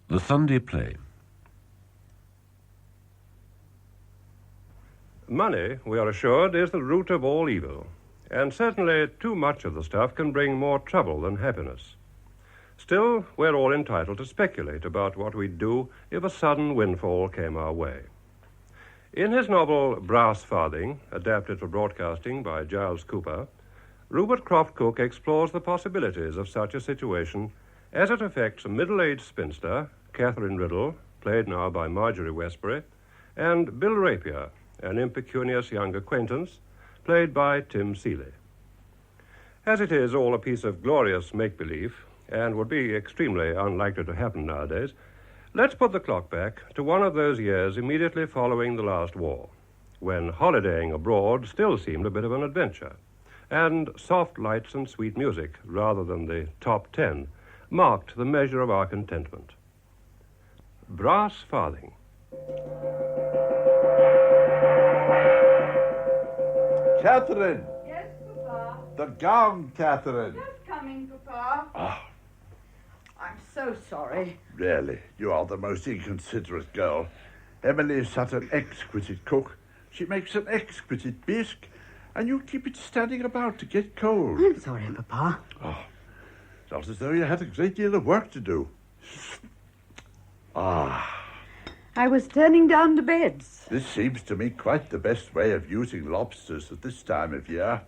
The Sunday Play. Money, we are assured, is the root of all evil, and certainly too much of the stuff can bring more trouble than happiness. Still, we're all entitled to speculate about what we'd do if a sudden windfall came our way. In his novel Brass Farthing, adapted for broadcasting by Giles Cooper, Rupert Croft-Cooke explores the possibilities of such a situation as it affects a middle-aged spinster, Catherine Riddle, played now by Marjorie Westbury, and Bill Rapier, an impecunious young acquaintance, played by Tim Seeley. As it is all a piece of glorious make-believe, and would be extremely unlikely to happen nowadays, let's put the clock back to one of those years immediately following the last war, when holidaying abroad still seemed a bit of an adventure, and soft lights and sweet music, rather than the top 10, marked the measure of our contentment. Brass Farthing. Catherine! Yes, Papa? The gown, Catherine! Just coming, Papa. Ah, I'm so sorry. really, you are the most inconsiderate girl. Emily is such an exquisite cook. She makes an exquisite bisque, and you keep it standing about to get cold. I'm sorry, Papa. Oh, not as though you had a great deal of work to do. Ah, I was turning down the beds. this seems to me quite the best way of using lobsters at this time of year.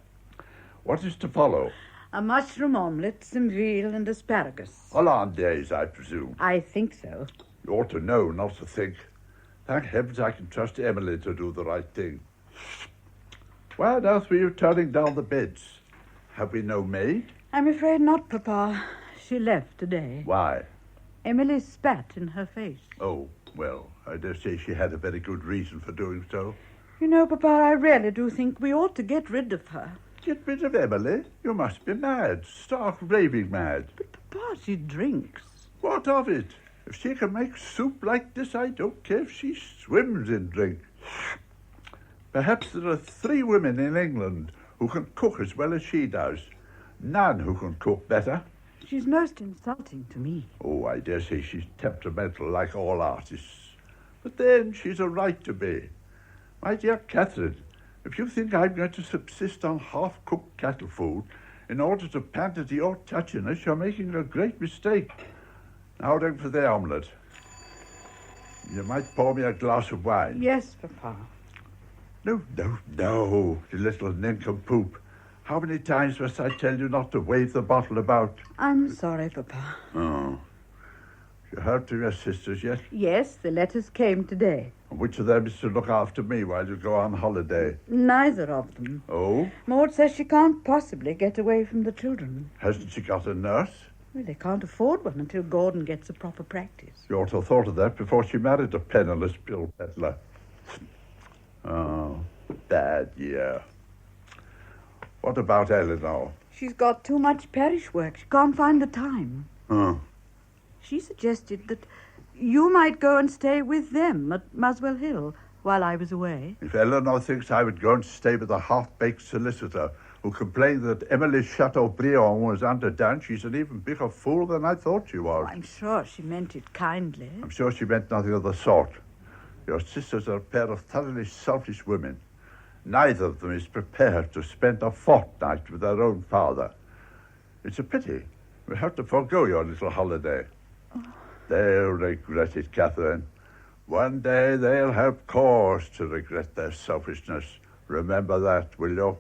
What is to follow? A mushroom omelette, some veal and asparagus. Hollandaise, I presume. I think so. You ought to know, not to think. Thank heavens I can trust Emily to do the right thing. Why on earth were you turning down the beds? Have we no maid? I'm afraid not, Papa. She left today. Why? Emily spat in her face. Oh, well, I dare say she had a very good reason for doing so. You know, Papa, I really do think we ought to get rid of her. Get rid of Emily? You must be mad, stark raving mad. But, Papa, she drinks. What of it? If she can make soup like this, I don't care if she swims in drink. Perhaps there are 3 women in England who can cook as well as she does. None who can cook better. She's most insulting to me. Oh, I dare say she's temperamental like all artists. But then she's a right to be. My dear Catherine, if you think I'm going to subsist on half-cooked cattle food in order to pander to your touchiness, you're making a great mistake. Now then for the omelette. You might pour me a glass of wine. Yes, Papa. No, you little nincompoop. How many times must I tell you not to wave the bottle about? I'm sorry, Papa. Oh. You heard from your sisters yet? Yes, the letters came today. And which of them is to look after me while you go on holiday? Neither of them. Oh? Maud says she can't possibly get away from the children. Hasn't she got a nurse? Well, they can't afford one until Gordon gets a proper practice. You ought to have thought of that before she married a penniless pill peddler. Oh, bad year. What about Eleanor? She's got too much parish work. She can't find the time. Oh. She suggested that you might go and stay with them at Muswell Hill while I was away. If Eleanor thinks I would go and stay with a half-baked solicitor who complained that Emily Chateaubriand was underdone, she's an even bigger fool than I thought she was. I'm sure she meant it kindly. I'm sure she meant nothing of the sort. Your sisters are a pair of thoroughly selfish women. Neither of them is prepared to spend a fortnight with their own father. It's a pity. We have to forego your little holiday. Oh. They'll regret it, Catherine. One day they'll have cause to regret their selfishness. Remember that, will you?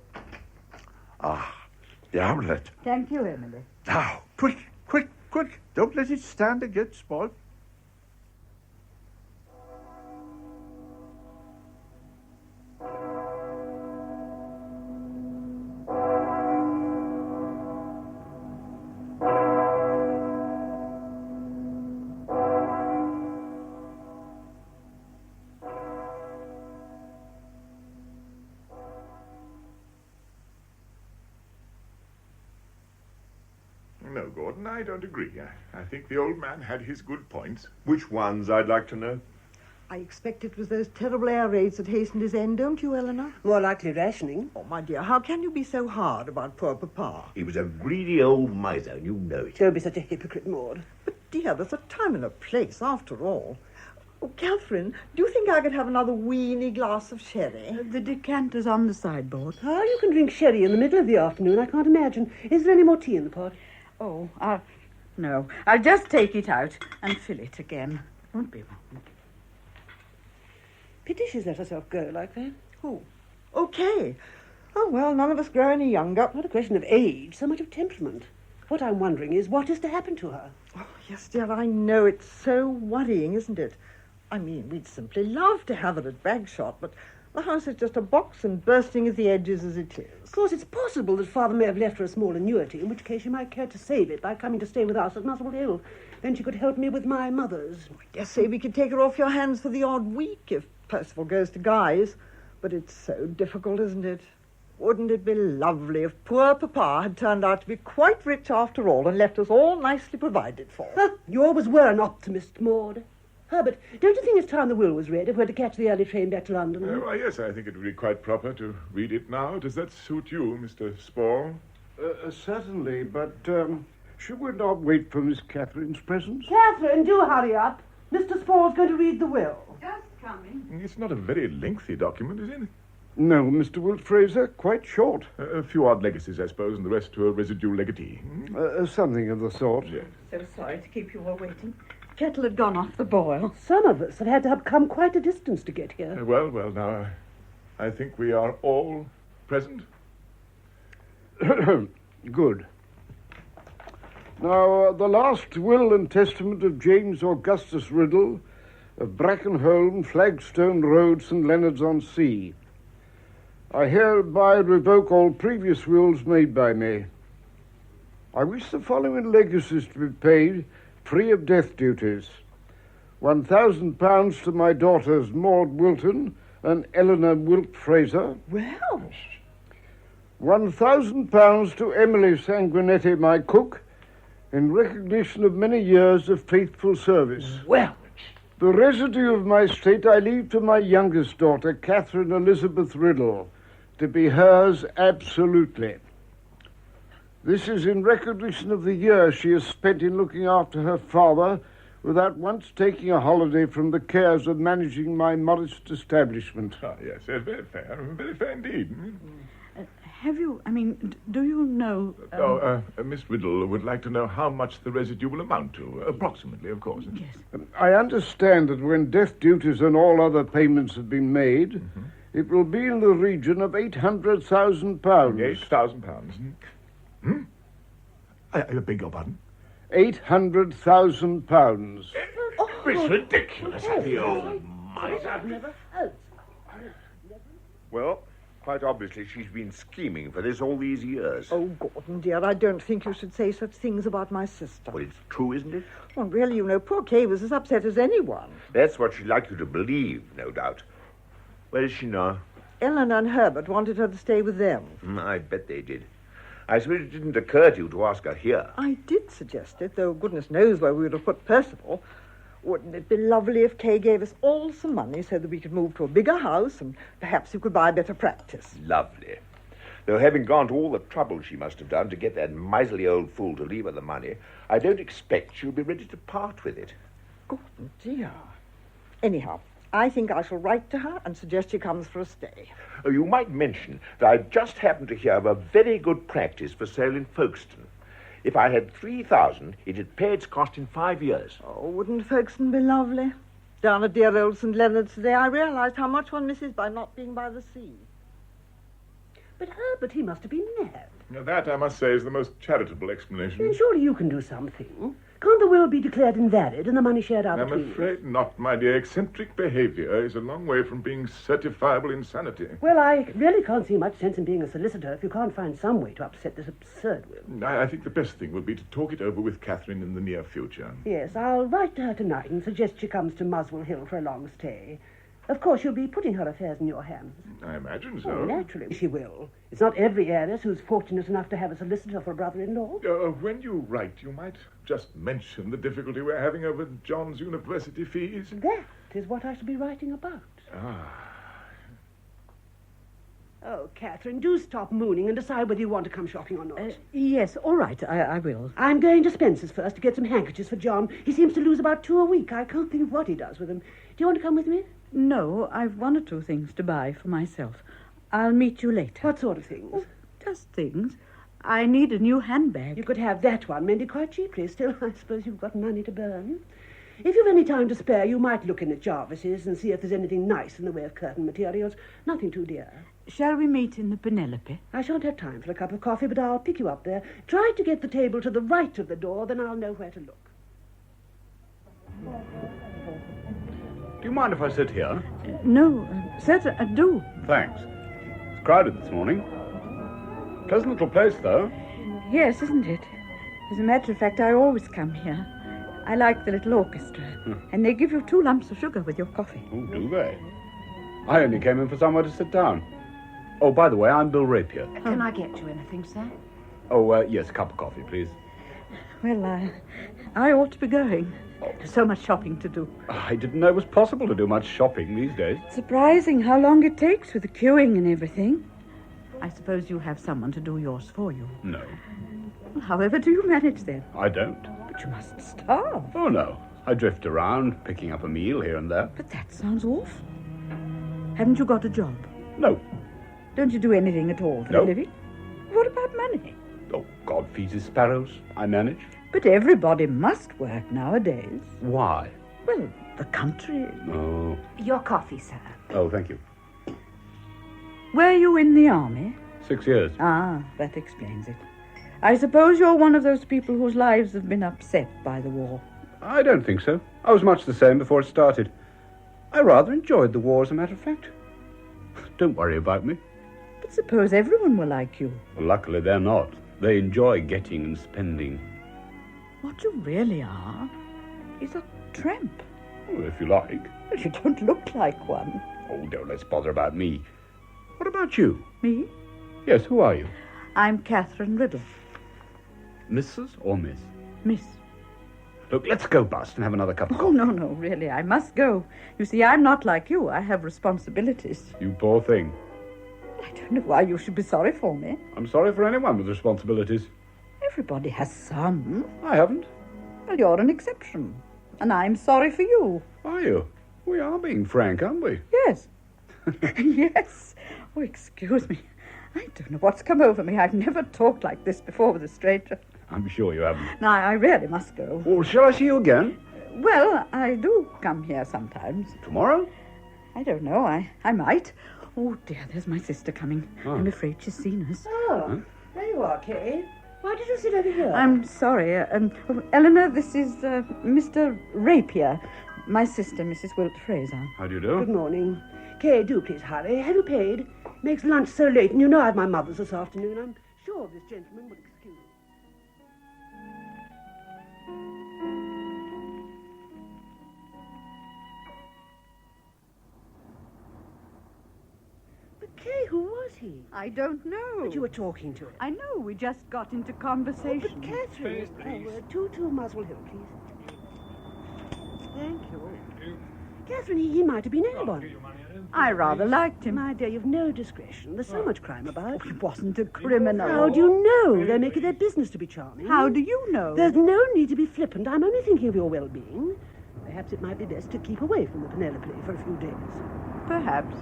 Ah, the omelette. Thank you, Emily. Now, quick. Don't let it stand and get spoiled. No, Gordon, I don't agree. I think the old man had his good points. Which ones, I'd like to know? I expect it was those terrible air raids that hastened his end, don't you, Eleanor? More likely rationing. Oh, my dear, how can you be so hard about poor Papa? He was a greedy old miser, and you know it. Don't be such a hypocrite, Maud. But dear, there's a time and a place, after all. Oh, Catherine, do you think I could have another weeny glass of sherry? The decanter's on the sideboard. Oh, you can drink sherry in the middle of the afternoon, I can't imagine. Is there any more tea in the pot? Oh, no. I'll just take it out and fill it again. Won't be long. Pity she's let herself go like that. Who? Okay. Oh, well, none of us grow any younger. Not a question of age, so much of temperament. What I'm wondering is what is to happen to her? Oh, yes, dear, I know. It's so worrying, isn't it? I mean, we'd simply love to have her at Bagshot, but the house is just a box and bursting at the edges as it is. Of course, it's possible that Father may have left her a small annuity, in which case she might care to save it by coming to stay with us at Muswell Hill. Then she could help me with my mother's. I dare say we could take her off your hands for the odd week if Percival goes to Guy's. But it's so difficult, isn't it? Wouldn't it be lovely if poor Papa had turned out to be quite rich after all and left us all nicely provided for? You always were an optimist, Maud. Herbert, don't you think it's time the will was read if we're to catch the early train back to London? Why, yes, I think it would be quite proper to read it now. Does that suit you, Mr. Spall? Certainly, but should we not wait for Miss Catherine's presence? Catherine, do hurry up. Mr. Spall's going to read the will. Just coming. It's not a very lengthy document, is it? No, Mr. Wilt Fraser, quite short. A few odd legacies, I suppose, and the rest to a residual legatee. Something of the sort. Yes. So sorry to keep you all waiting. Kettle had gone off the boil. Some of us have had to have come quite a distance to get here. Well, now, I think we are all present. Good. Now, the last will and testament of James Augustus Riddle of Brackenholme, Flagstone Road, St. Leonards-on-Sea. I hereby revoke all previous wills made by me. I wish the following legacies to be paid free of death duties. £1,000 to my daughters Maud Wilton and Eleanor Wilt Fraser. Well, £1,000 to Emily Sanguinetti, my cook, in recognition of many years of faithful service. Well, The residue of my estate I leave to my youngest daughter, Catherine Elizabeth Riddle, to be hers absolutely. This is in recognition of the years she has spent in looking after her father without once taking a holiday from the cares of managing my modest establishment. Ah, yes, very fair indeed. Do you know... Miss Riddle would like to know how much the residue will amount to, approximately, of course. Yes. I understand that when death duties and all other payments have been made, it will be in the region of £800,000. £8,000. I beg your pardon? £800,000. It's ridiculous, the old miser. Well, quite obviously she's been scheming for this all these years. oh, Gordon, dear, I don't think you should say such things about my sister. Well, it's true, isn't it? Well, really, you know, poor Kay was as upset as anyone. That's what she'd like you to believe, no doubt. Where is she now? Eleanor and Herbert wanted her to stay with them. I bet they did. I suppose it didn't occur to you to ask her here. I did suggest it, though goodness knows where we would have put Percival. Wouldn't it be lovely if Kay gave us all some money so that we could move to a bigger house and perhaps you could buy better practice? Lovely. Though having gone to all the trouble she must have done to get that miserly old fool to leave her the money, I don't expect she'll be ready to part with it. Gordon, dear. Anyhow, I think I shall write to her and suggest she comes for a stay. Oh, you might mention that I've just happened to hear of a very good practice for sale in Folkestone. If I had 3,000, it'd pay its cost in 5 years. Oh, wouldn't Folkestone be lovely? Down at dear old St. Leonard's today, I realised how much one misses by not being by the sea. but Herbert, he must have been mad. Now, that, I must say, is the most charitable explanation. Then surely you can do something. Can't the will be declared invalid and the money shared out I'm between you? afraid not, my dear. Eccentric behaviour is a long way from being certifiable insanity. Well, I really can't see much sense in being a solicitor if you can't find some way to upset this absurd will. I think the best thing would be to talk it over with Catherine in the near future. Yes, I'll write to her tonight and suggest she comes to Muswell Hill for a long stay. Of course, you'll be putting her affairs in your hands. I imagine so. Oh, naturally, she will. It's not every heiress who's fortunate enough to have a solicitor for a brother-in-law. When you write, you might just mention the difficulty we're having over John's university fees. That is what I shall be writing about. Oh, Catherine, do stop mooning and decide whether you want to come shopping or not. Yes, all right, I will. I'm going to Spencer's first to get some handkerchiefs for John. He seems to lose about 2 a week. I can't think what he does with them. Do you want to come with me? No, I've 1 or 2 things to buy for myself. I'll meet you later. What sort of things? Oh, just things. I need a new handbag. You could have that one mended quite cheaply. Still, I suppose you've got money to burn. If you've any time to spare, you might look in at Jarvis's and see if there's anything nice in the way of curtain materials. Nothing too dear. Shall we meet in the Penelope? I shan't have time for a cup of coffee, but I'll pick you up there. Try to get the table to the right of the door, then I'll know where to look. Do you mind if I sit here? No, certainly, I do. Thanks. It's crowded this morning. Pleasant little place, though. Yes, isn't it? As a matter of fact, I always come here. I like the little orchestra. And they give you 2 lumps of sugar with your coffee. Oh, do they? I only came in for somewhere to sit down. Oh, by the way, I'm Bill Rapier. Can I get you anything, sir? Oh, yes, a cup of coffee, please. Well, I ought to be going. There's so much shopping to do. I didn't know it was possible to do much shopping these days. Surprising how long it takes with the queuing and everything. I suppose you have someone to do yours for you. No, Well, however do you manage then? I don't. But you must starve. Oh, no. I drift around, picking up a meal here and there. But that sounds awful. Haven't you got a job? No. Don't you do anything at all for No. a living? What about money? Oh, God feeds his sparrows. I manage. But everybody must work nowadays. Why? Well, the country. Oh. Your coffee, sir. Oh, thank you. Were you in the army? 6 years. Ah, that explains it. I suppose you're one of those people whose lives have been upset by the war. I don't think so. I was much the same before it started. I rather enjoyed the war, as a matter of fact. Don't worry about me. But suppose everyone were like you. Well, luckily they're not. They enjoy getting and spending. What you really are is a tramp. Oh, if you like. Well, you don't look like one. Oh, don't let's bother about me. What about you? Me? Yes, who are you? I'm Catherine Riddle. Mrs. or Miss? Miss. Look, let's go, Bust, and have another cup of Oh, coffee. no, really, I must go. You see, I'm not like you. I have responsibilities. You poor thing. I don't know why you should be sorry for me. I'm sorry for anyone with responsibilities. Everybody has some. I haven't. Well, you're an exception. And I'm sorry for you. Are you? We are being frank, aren't we? Yes. Yes. Oh, excuse me. I don't know what's come over me. I've never talked like this before with a stranger. I'm sure you haven't. Now, I really must go. Well, shall I see you again? Well, I do come here sometimes. Tomorrow? I don't know. I might. Oh, dear, there's my sister coming. Oh. I'm afraid she's seen us. Oh, there you are, Kay. Why did you sit over here? I'm sorry. Eleanor, this is Mr. Rapier. My sister, Mrs. Wilt Fraser. How do you do? Good morning. Kay, do please hurry. Have you paid? Makes lunch so late, and you know I've my mother's this afternoon. I'm sure this gentleman would excuse me. But Kay, who was he? I don't know. But you were talking to him. I know. We just got into conversation. But Catherine, two Muswell Hill, please. Thank you. Catherine, he might have been anybody. I rather liked him. My dear, you've no discretion. There's so much crime about. He wasn't a criminal. How do you know? They make it their business to be charming. How do you know? There's no need to be flippant. I'm only thinking of your well-being. Perhaps it might be best to keep away from the Penelope for a few days. Perhaps.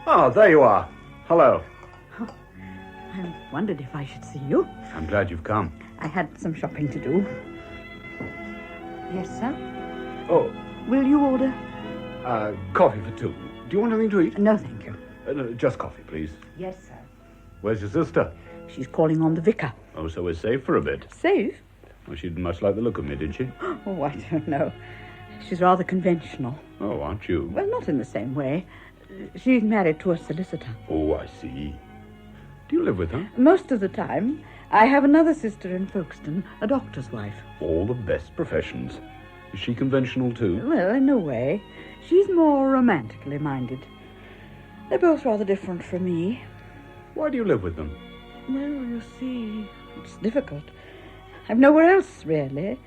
Ah, there you are. Hello. I wondered if I should see you. I'm glad you've come. I had some shopping to do. Yes, sir? Oh, Will you order? coffee for 2. Do you want anything to eat? No, thank you. No, just coffee, please. Yes, sir. Where's your sister? She's calling on the vicar. Oh, so we're safe for a bit. Safe? Well, she didn't much like the look of me, did she? Oh, I don't know. She's rather conventional. Oh, aren't you? Well, not in the same way. She's married to a solicitor. Oh, I see. Do you live with her? Most of the time. I have another sister in Folkestone, a doctor's wife. All the best professions. Is she conventional, too? Well, in a way. She's more romantically minded. They're both rather different from me. Why do you live with them? Well, you see, it's difficult. I've nowhere else, really.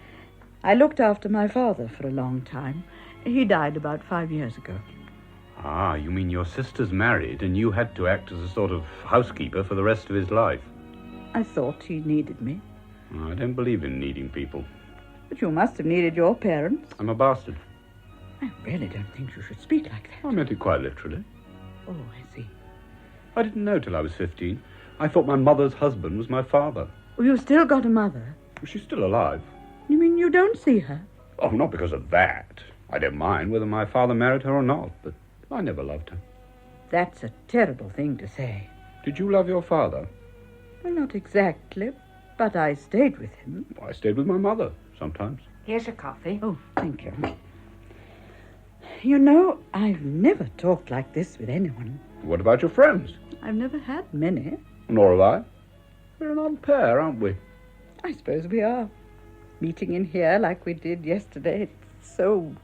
I looked after my father for a long time. He died about 5 years ago. Ah, you mean your sister's married and you had to act as a sort of housekeeper for the rest of his life? I thought he needed me. I don't believe in needing people. But you must have needed your parents. I'm a bastard. I really don't think you should speak like that. I meant it quite literally. Oh, I see. I didn't know till I was 15. I thought my mother's husband was my father. Oh, you've still got a mother? She's still alive. You mean you don't see her? Oh, not because of that. I don't mind whether my father married her or not, but I never loved her. That's a terrible thing to say. Did you love your father? Well, not exactly, but I stayed with him. I stayed with my mother, sometimes. Here's your coffee. Oh, thank you. You know, I've never talked like this with anyone. What about your friends? I've never had many. Nor have I. We're an odd pair, aren't we? I suppose we are. Meeting in here like we did yesterday, it's so...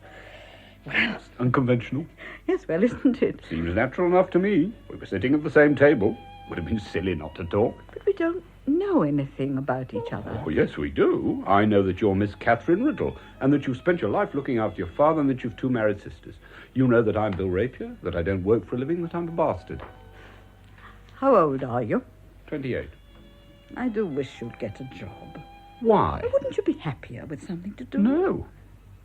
well... Unconventional. Yes, well, isn't it? Seems natural enough to me. We were sitting at the same table. Would have been silly not to talk. But we don't know anything about each other. Oh, yes, we do. I know that you're Miss Catherine Riddle, and that you've spent your life looking after your father, and that you've 2 married sisters. You know that I'm Bill Rapier, that I don't work for a living, that I'm a bastard. How old are you? 28. I do wish you'd get a job. Why? Wouldn't you be happier with something to do? No.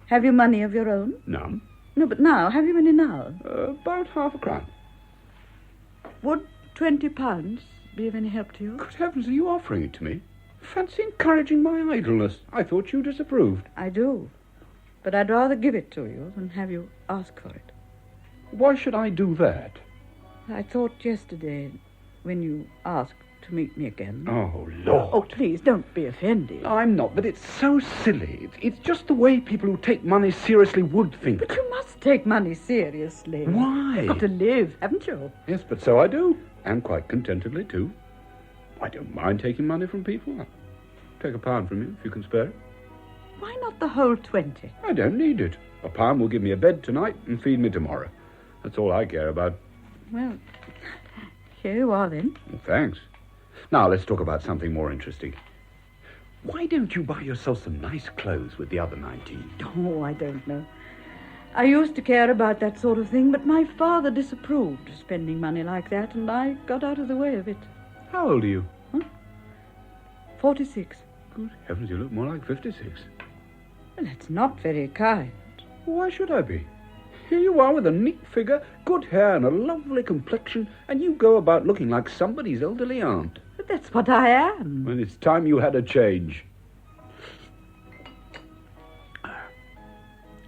Have you money of your own? None. No, but now, have you any now? About half a crown. Would £20 be of any help to you? Good heavens, are you offering it to me? Fancy encouraging my idleness. I thought you disapproved. I do. But I'd rather give it to you than have you ask for it. Why should I do that? I thought yesterday, when you asked to meet me again... Oh, Lord. Oh, please, don't be offended. I'm not, but it's so silly. It's just the way people who take money seriously would think. But you must take money seriously. Why? You've got to live, haven't you? Yes, but so I do. And quite contentedly, too. I don't mind taking money from people. I'll take £1 from you, if you can spare it. Why not the whole 20? I don't need it. £1 will give me a bed tonight and feed me tomorrow. That's all I care about. Well, here you are, then. Well, thanks. Now, let's talk about something more interesting. Why don't you buy yourself some nice clothes with the other 19? Oh, I don't know. I used to care about that sort of thing, but my father disapproved of spending money like that, and I got out of the way of it. How old are you? 46. Good heavens, you look more like 56. Well, that's not very kind. Why should I be? Here you are with a neat figure, good hair and a lovely complexion, and you go about looking like somebody's elderly aunt. But that's what I am. Well, it's time you had a change.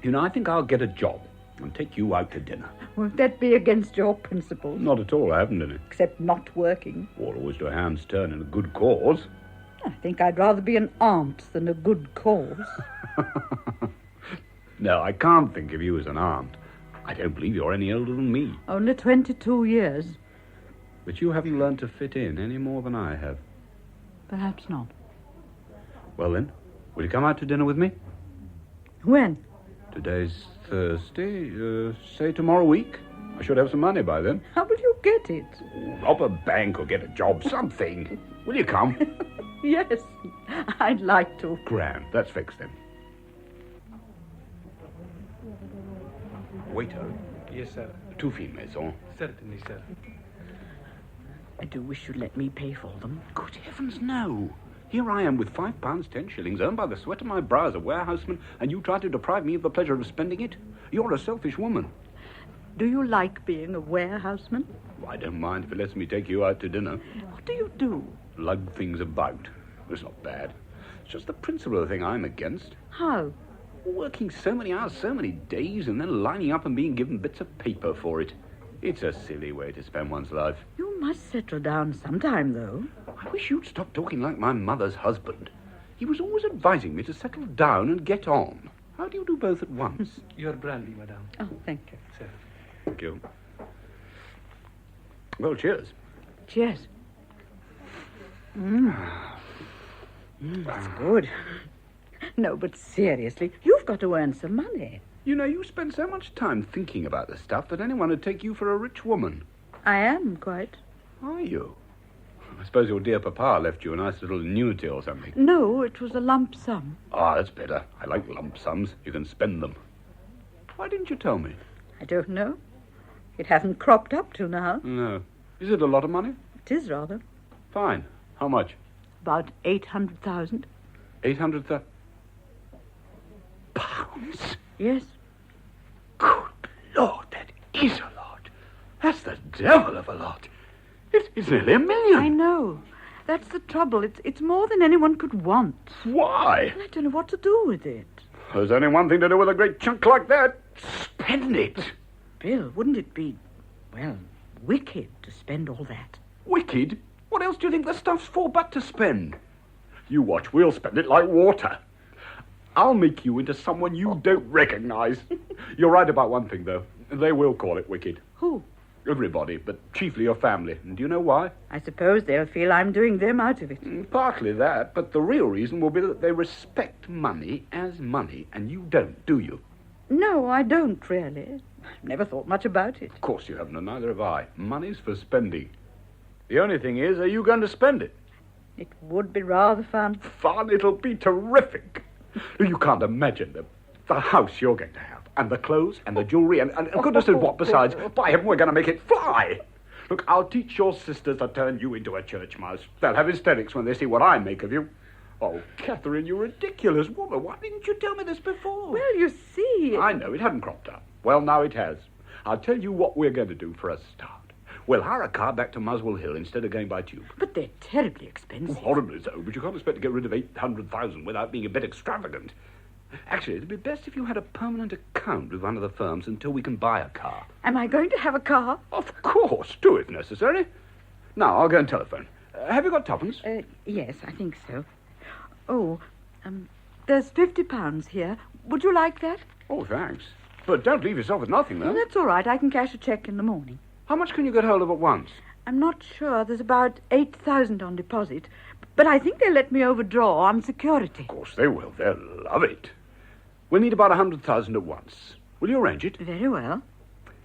You know, I think I'll get a job and take you out to dinner. Won't that be against your principles? Not at all, I haven't any. Except not working. Or always do a hand's turn in a good cause. I think I'd rather be an aunt than a good cause. No, I can't think of you as an aunt. I don't believe you're any older than me. Only 22 years. But you haven't learned to fit in any more than I have. Perhaps not. Well then, will you come out to dinner with me? When? Today's Thursday. Say tomorrow week. I should have some money by then. How will you get it? Rob a bank or get a job, something. Will you come? Yes, I'd like to. Grand. That's fixed then. Waiter. Yes, sir. 2 filles maison. Certainly, sir. I do wish you'd let me pay for them. Good heavens, no. Here I am with £5 10 shillings earned by the sweat of my brow as a warehouseman, and you try to deprive me of the pleasure of spending it? You're a selfish woman. Do you like being a warehouseman? I don't mind if it lets me take you out to dinner. What do you do? Lug things about. It's not bad. It's just the principle of the thing I'm against. How? Working so many hours, so many days, and then lining up and being given bits of paper for it. It's a silly way to spend one's life. You must settle down sometime, though. I wish you'd stop talking like my mother's husband. He was always advising me to settle down and get on. How do you do both at once? Your brandy, madame. Oh, thank you. Sir. Thank you. Well, cheers. Cheers. That's good. No, but seriously, you've got to earn some money. You know, you spend so much time thinking about this stuff that anyone would take you for a rich woman. I am, quite. Are you? I suppose your dear papa left you a nice little annuity or something. No, it was a lump sum. Ah, that's better. I like lump sums. You can spend them. Why didn't you tell me? I don't know. It hasn't cropped up till now. No. Is it a lot of money? It is rather. Fine. How much? About 800,000. 800,000 pounds? Yes. Good Lord, that is a lot. That's the devil of a lot. It's nearly $1 million. I know. That's the trouble. It's more than anyone could want. Why? I don't know what to do with it. There's only one thing to do with a great chunk like that. Spend it. Bill, wouldn't it be, well, wicked to spend all that? Wicked? What else do you think the stuff's for but to spend? You watch, we'll spend it like water. I'll make you into someone you don't recognize. You're right about one thing, though. They will call it wicked. Who? Everybody, but chiefly your family. And do you know why? I suppose they'll feel I'm doing them out of it. Partly that, but the real reason will be that they respect money as money, and you don't, do you? No, I don't, really. I've never thought much about it. Of course you haven't, and neither have I. Money's for spending. The only thing is, are you going to spend it? It would be rather fun. Fun? It'll be terrific. You can't imagine the house you're going to have, and the clothes, and the jewellery, and goodness knows what besides. By heaven, we're going to make it fly. Look, I'll teach your sisters to turn you into a church mouse. They'll have hysterics when they see what I make of you. Oh, Catherine, you ridiculous woman. Why didn't you tell me this before? Well, you see... I know, it hadn't cropped up. Well, now it has. I'll tell you what we're going to do for a start. We'll hire a car back to Muswell Hill instead of going by tube. But they're terribly expensive. Horribly so, but you can't expect to get rid of 800,000 without being a bit extravagant. Actually, it'd be best if you had a permanent account with one of the firms until we can buy a car. Am I going to have a car? Of course, do if necessary. Now, I'll go and telephone. Have you got tuppence? Yes, I think so. Oh, there's £50 here. Would you like that? Oh, thanks. But don't leave yourself with nothing, though. Oh, that's all right. I can cash a cheque in the morning. How much can you get hold of at once? I'm not sure. There's about 8,000 on deposit. But I think they'll let me overdraw on security. Of course they will. They'll love it. We'll need about 100,000 at once. Will you arrange it? Very well.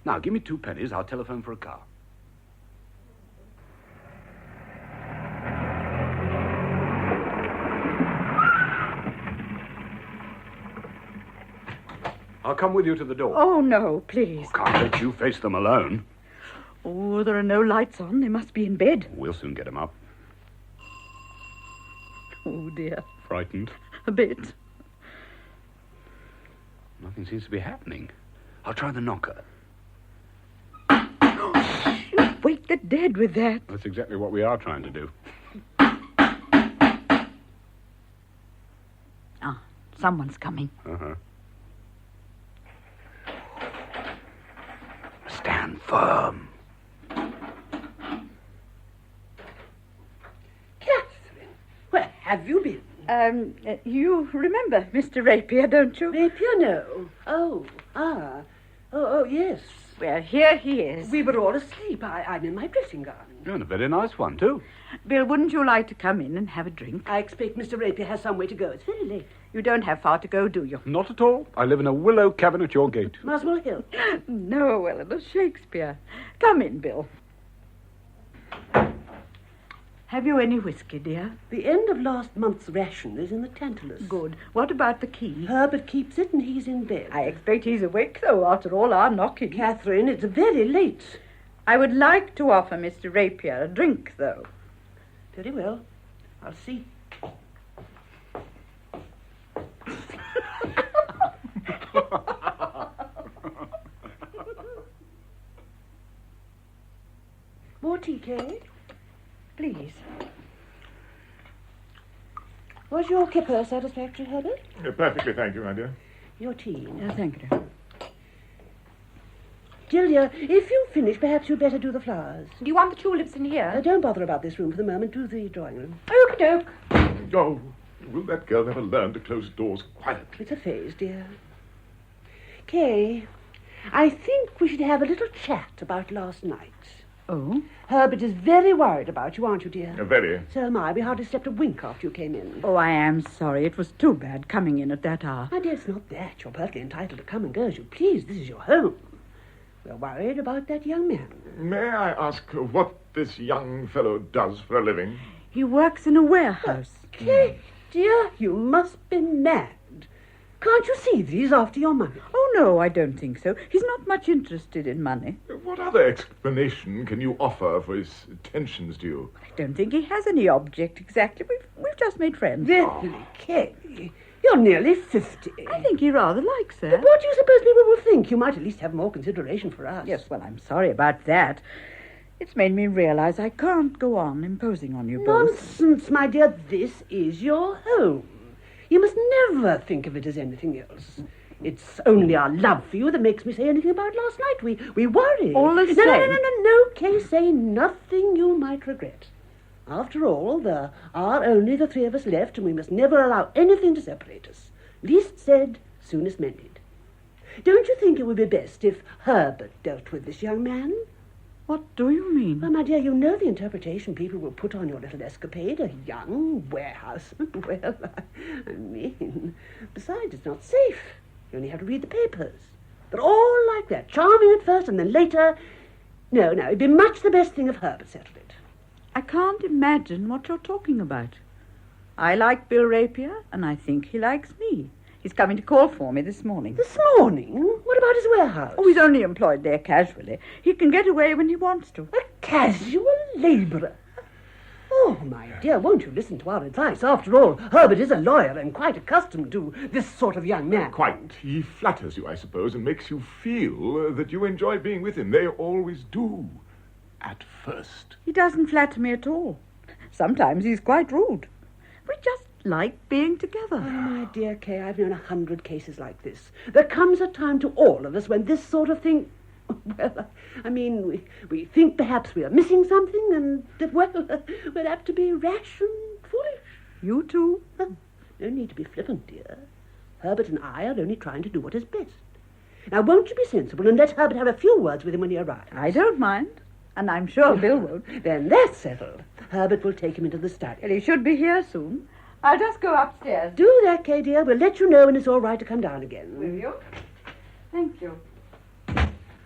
Now, give me 2 pennies. I'll telephone for a car. I'll come with you to the door. Oh, no, please. Can't let you face them alone. Oh, there are no lights on. They must be in bed. We'll soon get them up. Oh, dear. Frightened? A bit. Nothing seems to be happening. I'll try the knocker. You wake the dead with that. That's exactly what we are trying to do. Ah, someone's coming. Uh-huh. Stand firm. Catherine, where have you been? You remember Mr. Rapier, don't you? Rapier, no. Oh, yes. Well, here he is. We were all asleep. I'm in my dressing gown. And a very nice one, too. Bill, wouldn't you like to come in and have a drink? I expect Mr. Rapier has some way to go. It's very late. You don't have far to go, do you? Not at all. I live in a willow cabin at your gate. Muswell Hill. No, Eleanor, Shakespeare. Come in, Bill. Have you any whiskey, dear? The end of last month's ration is in the Tantalus. Good. What about the key? Herbert keeps it and he's in bed. I expect he's awake, though, after all our knocking. Catherine, it's very late. I would like to offer Mr. Rapier a drink, though. Very well. I'll see. More tea, Kay? Please. Was your kipper satisfactory, Herbert? Perfectly, thank you, my dear. Your tea. Thank you. Jill, dear, if you've finished, perhaps you'd better do the flowers. Do you want the tulips in here? Don't bother about this room for the moment. Do the drawing room. Okie-doke. Oh, will that girl never learn to close doors quietly? It's a phase, dear. Kay, I think we should have a little chat about last night. Oh? Herbert is very worried about you, aren't you, dear? Very. So am I. We hardly slept a wink after you came in. Oh, I am sorry. It was too bad coming in at that hour. My dear, it's not that. You're perfectly entitled to come and go as you please. This is your home. We're worried about that young man. May I ask what this young fellow does for a living? He works in a warehouse. Kate, dear, you must be mad. Can't you see these after your money? Oh, no, I don't think so. He's not much interested in money. What other explanation can you offer for his attentions to you? I don't think he has any object exactly. We've just made friends. Really, Kate, you're nearly 50. I think he rather likes her. But what do you suppose people will think? You might at least have more consideration for us. Yes, well, I'm sorry about that. It's made me realize I can't go on imposing on you both. Nonsense, my dear. This is your home. You must never think of it as anything else. It's only our love for you that makes me say anything about last night. We worry. All the same. No, Kay, say nothing you might regret. After all, there are only the three of us left, and we must never allow anything to separate us. Least said, soonest mended. Don't you think it would be best if Herbert dealt with this young man? What do you mean? Well, my dear, you know the interpretation people will put on your little escapade. A young warehouseman. Well, I mean, besides, it's not safe. You only have to read the papers. They're all like that, charming at first, and then later... No, it'd be much the best thing if Herbert settled it. I can't imagine what you're talking about. I like Bill Rapier, and I think he likes me. He's coming to call for me this morning. This morning? What about his warehouse? Oh, he's only employed there casually. He can get away when he wants to. A casual labourer? Oh, my dear, won't you listen to our advice? After all, Herbert is a lawyer and quite accustomed to this sort of young man. Quite. He flatters you, I suppose, and makes you feel that you enjoy being with him. They always do. At first. He doesn't flatter me at all. Sometimes he's quite rude. We just like being together. Oh, my dear Kay, I've known 100 cases like this. There comes a time to all of us when this sort of thing... Well, I mean, we think perhaps we are missing something, and, well, we're apt to be rash and foolish. You too? No need to be flippant, dear. Herbert and I are only trying to do what is best. Now, won't you be sensible and let Herbert have a few words with him when he arrives? I don't mind, and I'm sure Bill won't. Then that's settled. Herbert will take him into the study. Well, he should be here soon. I'll just go upstairs. Do that, Kay, dear. We'll let you know when it's all right to come down again. Will you? Thank you.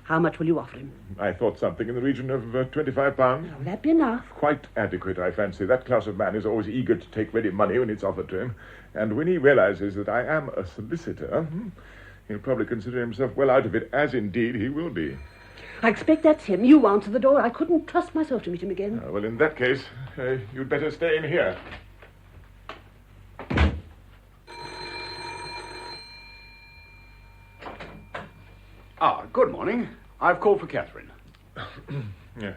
How much will you offer him? I thought something in the region of £25. Will that be enough? Quite adequate, I fancy. That class of man is always eager to take ready money when it's offered to him. And when he realizes that I am a solicitor, he'll probably consider himself well out of it, as indeed he will be. I expect that's him. You answer the door. I couldn't trust myself to meet him again. Well, in that case, you'd better stay in here. Good morning. I've called for Catherine. Yeah.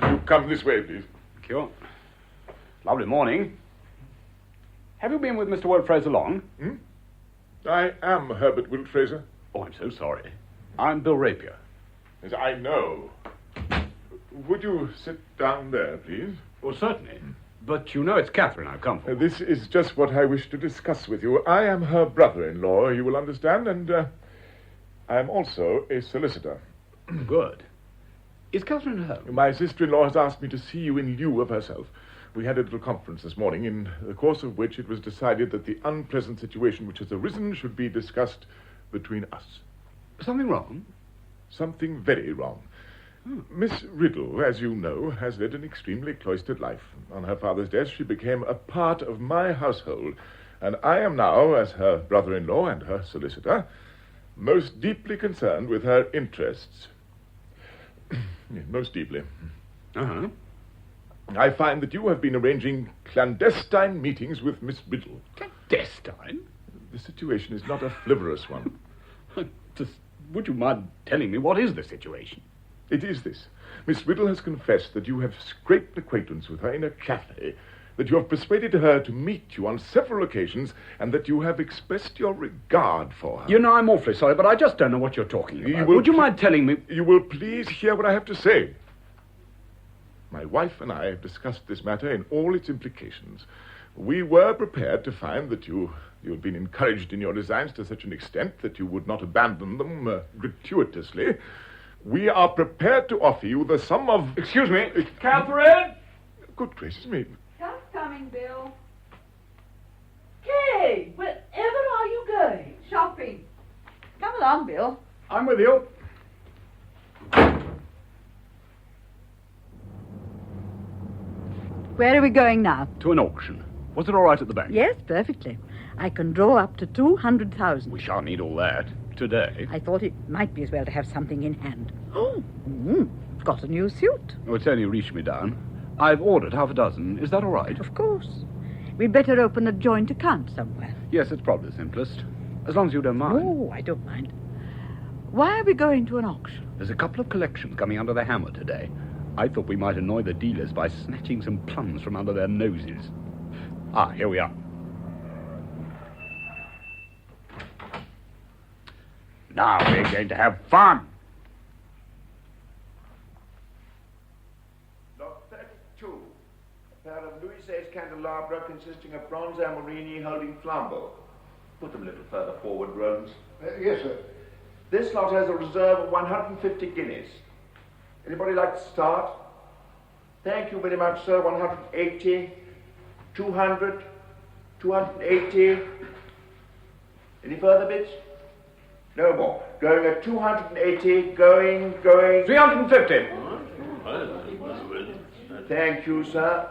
You come this way, please. Thank you. Lovely morning. Have you been with Mr. Wilt Fraser long? I am Herbert Wilt Fraser. Oh, I'm so sorry. I'm Bill Rapier. Yes, I know. Would you sit down there, please? Well, certainly. But you know it's Catherine I've come for. This is just what I wish to discuss with you. I am her brother-in-law, you will understand, and I am also a solicitor. Good. Is Catherine at home? My sister-in-law has asked me to see you in lieu of herself. We had a little conference this morning, in the course of which it was decided that the unpleasant situation which has arisen should be discussed between us. Something wrong? Something very wrong. Miss Riddle, as you know, has led an extremely cloistered life. On her father's death, she became a part of my household, and I am now, as her brother-in-law and her solicitor, most deeply concerned with her interests. Most deeply. Uh-huh. I find that you have been arranging clandestine meetings with Miss Riddle. Clandestine? The situation is not a frivolous one. Would you mind telling me what is the situation? It is this. Miss Riddle has confessed that you have scraped acquaintance with her in a cafe, that you have persuaded her to meet you on several occasions, and that you have expressed your regard for her. You know, I'm awfully sorry, but I just don't know what you're talking about. Would you mind telling me... You will please hear what I have to say. My wife and I have discussed this matter in all its implications. We were prepared to find that you had been encouraged in your designs to such an extent that you would not abandon them gratuitously. We are prepared to offer you the sum of... Excuse me, Catherine! Good gracious me. Just coming, Bill. Kay, wherever are you going? Shopping. Come along, Bill. I'm with you. Where are we going now? To an auction. Was it all right at the bank? Yes, perfectly. I can draw up to 200,000. We shan't need all that. Today. I thought it might be as well to have something in hand. Oh, got a new suit. Oh, it's only reached me down. I've ordered half a dozen. Is that all right? Of course. We'd better open a joint account somewhere. Yes, it's probably the simplest. As long as you don't mind. Oh, I don't mind. Why are we going to an auction? There's a couple of collections coming under the hammer today. I thought we might annoy the dealers by snatching some plums from under their noses. Ah, here we are. Now we're going to have fun. Lot 32. A pair of Louis XVI candelabra consisting of bronze amorini holding flambeaux. Put them a little further forward, Rose. Yes, sir. This lot has a reserve of 150 guineas. Anybody like to start? Thank you very much, sir. 180, 200, 280. Any further bids? No more. Going at 280, going. 350. Thank you, sir.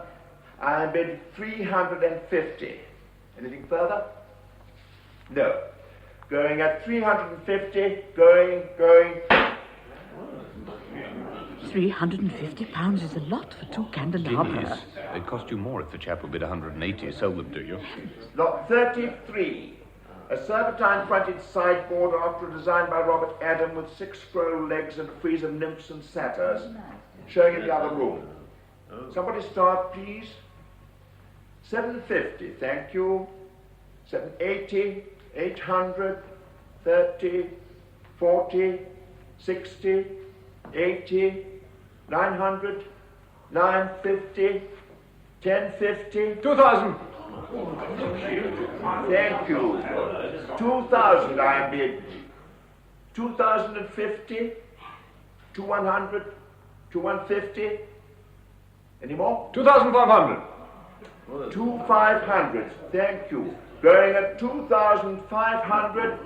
I bid 350. Anything further? No. Going at 350, going. £350 is a lot for 2 candelabras. They'd cost you more if the chap who bid 180 sold them to you. Lot 33. A serpentine-fronted sideboard after a design by Robert Adam with 6 scroll legs and a frieze of nymphs and satyrs, showing in the other room. Somebody start, please. 750, thank you. 780, 800, 30, 40, 60, 80, 900, 950, 1050. 2,000. Thank you. 2,000 I bid. 2,050, to 100, to 150. Any more? 2,500. 2,500. Thank you. Going at 2,500.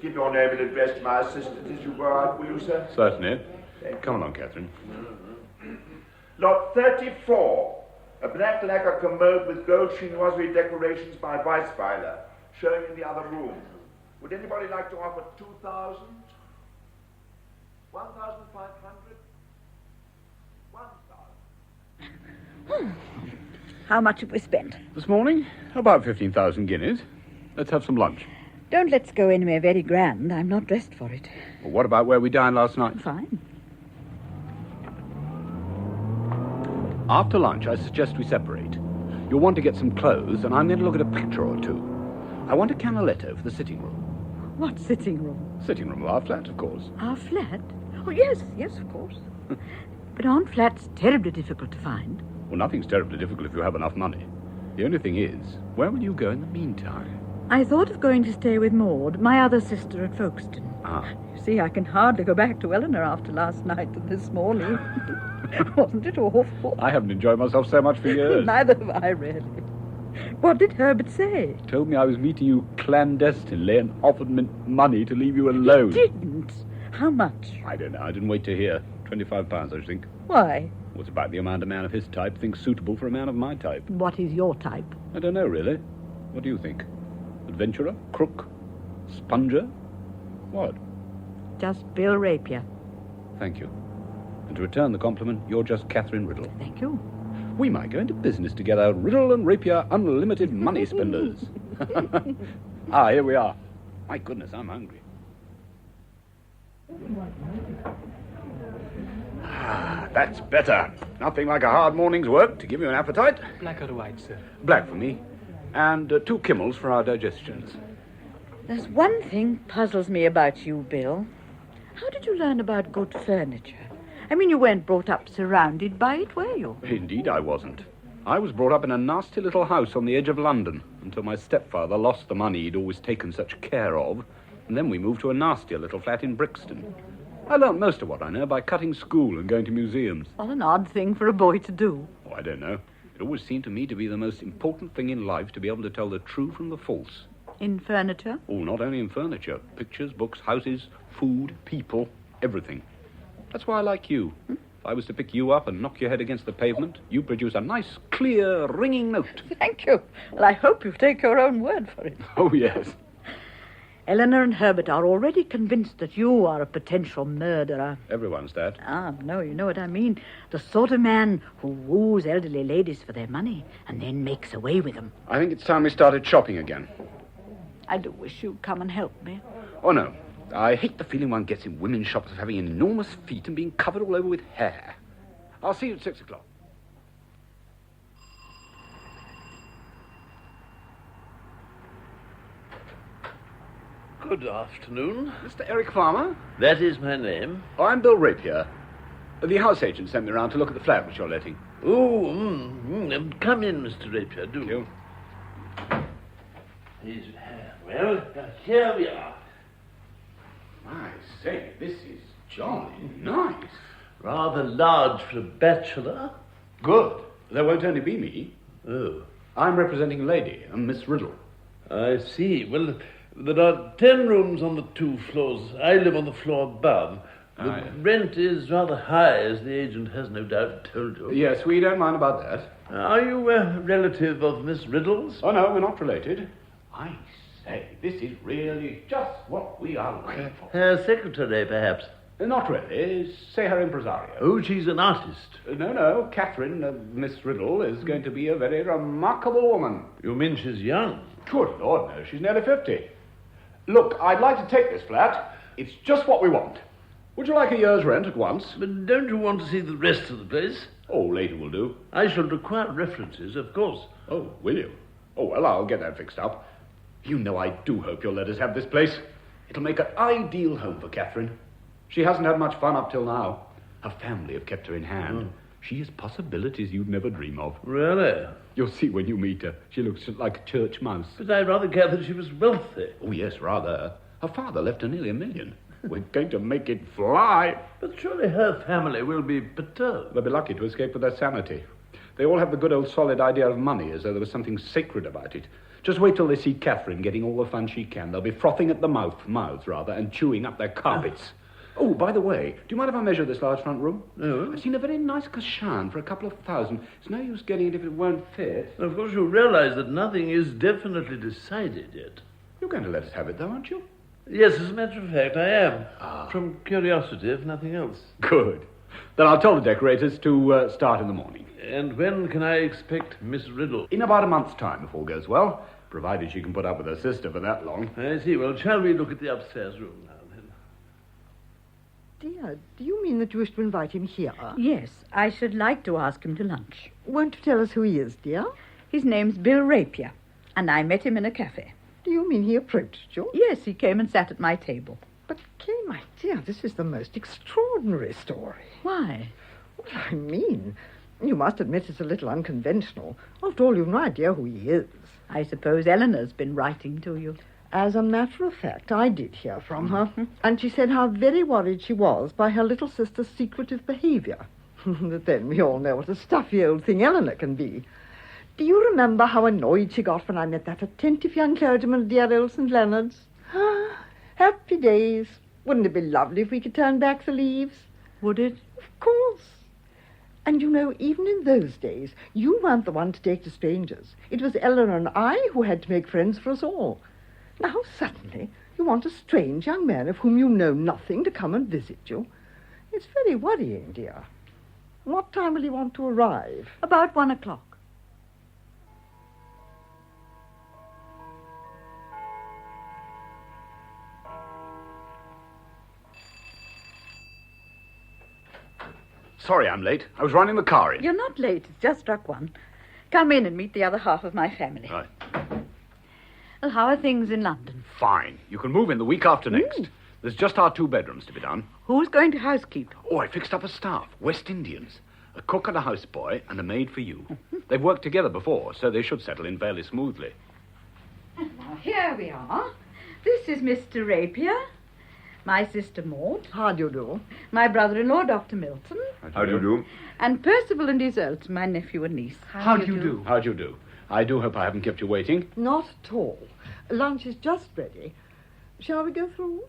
Give your name and address to my assistant as you go out, will you, sir? Certainly. Come along, Catherine. Lot 34. A black lacquer commode with gold chinoiserie decorations by Weissweiler, showing in the other room. Would anybody like to offer 2,000? 1,500? 1,000? How much have we spent? This morning, about 15,000 guineas. Let's have some lunch. Don't let's go anywhere very grand. I'm not dressed for it. Well, what about where we dined last night? Fine. After lunch, I suggest we separate. You'll want to get some clothes, and I'm going to look at a picture or two. I want a canaletto for the sitting room. What sitting room? Sitting room of our flat, of course. Our flat? Oh, yes, of course. But aren't flats terribly difficult to find? Well, nothing's terribly difficult if you have enough money. The only thing is, where will you go in the meantime? I thought of going to stay with Maud, my other sister at Folkestone. Ah. You see, I can hardly go back to Eleanor after last night and this morning. Wasn't it awful? I haven't enjoyed myself so much for years. Neither have I, really. What did Herbert say? Told me I was meeting you clandestinely and offered me money to leave you alone. He didn't. How much? I don't know. I didn't wait to hear. £25, I think. Why? Well, it's about the amount a man of his type thinks suitable for a man of my type. What is your type? I don't know, really. What do you think? Adventurer? Crook? Sponger? What? Just Bill Rapier. Thank you. And to return the compliment, you're just Catherine Riddle. Thank you. We might go into business together, Riddle and Rapier, unlimited money spenders. Ah, here we are. My goodness, I'm hungry. Ah, that's better. Nothing like a hard morning's work to give you an appetite. Black or white, sir? Black for me. And 2 Kimmels for our digestions. There's one thing puzzles me about you, Bill. How did you learn about good furniture? I mean, you weren't brought up surrounded by it, were you? Indeed I wasn't. I was brought up in a nasty little house on the edge of London until my stepfather lost the money he'd always taken such care of, and then we moved to a nastier little flat in Brixton. I learnt most of what I know by cutting school and going to museums. What an odd thing for a boy to do. Oh, I don't know. It always seemed to me to be the most important thing in life to be able to tell the true from the false. In furniture? Oh, not only in furniture. Pictures, books, houses, food, people, everything. That's why I like you. If I was to pick you up and knock your head against the pavement, you produce a nice, clear, ringing note. Thank you. Well, I hope you take your own word for it. Oh, yes. Eleanor and Herbert are already convinced that you are a potential murderer. Everyone's that. Ah, no, you know what I mean. The sort of man who woos elderly ladies for their money and then makes away with them. I think it's time we started shopping again. I do wish you'd come and help me. Oh, no. I hate the feeling one gets in women's shops of having enormous feet and being covered all over with hair. I'll see you at 6 o'clock. Good afternoon. Mr. Eric Farmer? That is my name. Oh, I'm Bill Rapier. The house agent sent me round to look at the flat which you're letting. Oh, come in, Mr. Rapier, do. Thank you. Well, here we are. I say, this is jolly nice. Rather large for a bachelor. Good. There won't only be me. Oh. I'm representing a lady, a Miss Riddle. I see. Well, there are 10 rooms on the 2 floors. I live on the floor above. The rent is rather high, as the agent has no doubt told you. Yes, we don't mind about that. Are you a relative of Miss Riddle's? Oh, no, we're not related. I say, this is really just what we are looking for. Her secretary, perhaps? Not really. Say her impresario. Oh, she's an artist. No. Catherine, Miss Riddle, is going to be a very remarkable woman. You mean she's young? Good Lord, no. She's nearly 50. Look, I'd like to take this flat. It's just what we want. Would you like a year's rent at once? But don't you want to see the rest of the place? Oh, later will do. I shall require references, of course. Oh, will you? Oh, well, I'll get that fixed up. You know I do hope you'll let us have this place. It'll make an ideal home for Catherine. She hasn't had much fun up till now. Her family have kept her in hand. Oh. She has possibilities you'd never dream of. Really? You'll see when you meet her. She looks like a church mouse. But I rather gathered she was wealthy. Oh, yes, rather. Her father left her nearly $1 million. We're going to make it fly. But surely her family will be perturbed. They'll be lucky to escape with their sanity. They all have the good old solid idea of money, as though there was something sacred about it. Just wait till they see Catherine getting all the fun she can. They'll be frothing at the mouths, and chewing up their carpets. Oh, by the way, do you mind if I measure this large front room? No. I've seen a very nice cushion for a couple of $1,000. It's no use getting it if it won't fit. Of course, you realize that nothing is definitely decided yet. You're going to let us have it, though, aren't you? Yes, as a matter of fact, I am. From curiosity, if nothing else. Good. Then I'll tell the decorators to start in the morning. And when can I expect Miss Riddle? In about a month's time, if all goes well, provided she can put up with her sister for that long. I see. Well, shall we look at the upstairs room now, then? Dear, do you mean that you wish to invite him here? Yes, I should like to ask him to lunch. Won't you tell us who he is, dear? His name's Bill Rapier, and I met him in a cafe. Do you mean he approached you? Yes, he came and sat at my table. But, Kay, my dear, this is the most extraordinary story. Why? Well, I mean, you must admit it's a little unconventional. After all, you've no idea who he is. I suppose Eleanor's been writing to you. As a matter of fact, I did hear from her, and she said how very worried she was by her little sister's secretive behaviour. But then we all know what a stuffy old thing Eleanor can be. Do you remember how annoyed she got when I met that attentive young clergyman at dear old St. Leonard's? Happy days. Wouldn't it be lovely if we could turn back the leaves? Would it? Of course. And you know, even in those days, you weren't the one to take to strangers. It was Eleanor and I who had to make friends for us all. Now, suddenly, you want a strange young man of whom you know nothing to come and visit you. It's very worrying, dear. What time will he want to arrive? About 1 o'clock. Sorry I'm late. I was running the car in. You're not late. It's just struck 1. Come in and meet the other half of my family. Right. Well, how are things in London? Fine. You can move in the week after next. There's just our 2 bedrooms to be done. Who's going to housekeep? Oh, I fixed up a staff. West Indians. A cook and a houseboy and a maid for you. They've worked together before, so they should settle in fairly smoothly. Now, here we are. This is Mr. Rapier. My sister Maud. How do you do? My brother-in-law, Dr. Milton. How do you do? And Percival and Iseult, my nephew and niece. How do you do? How do you do? I do hope I haven't kept you waiting. Not at all. Lunch is just ready. Shall we go through?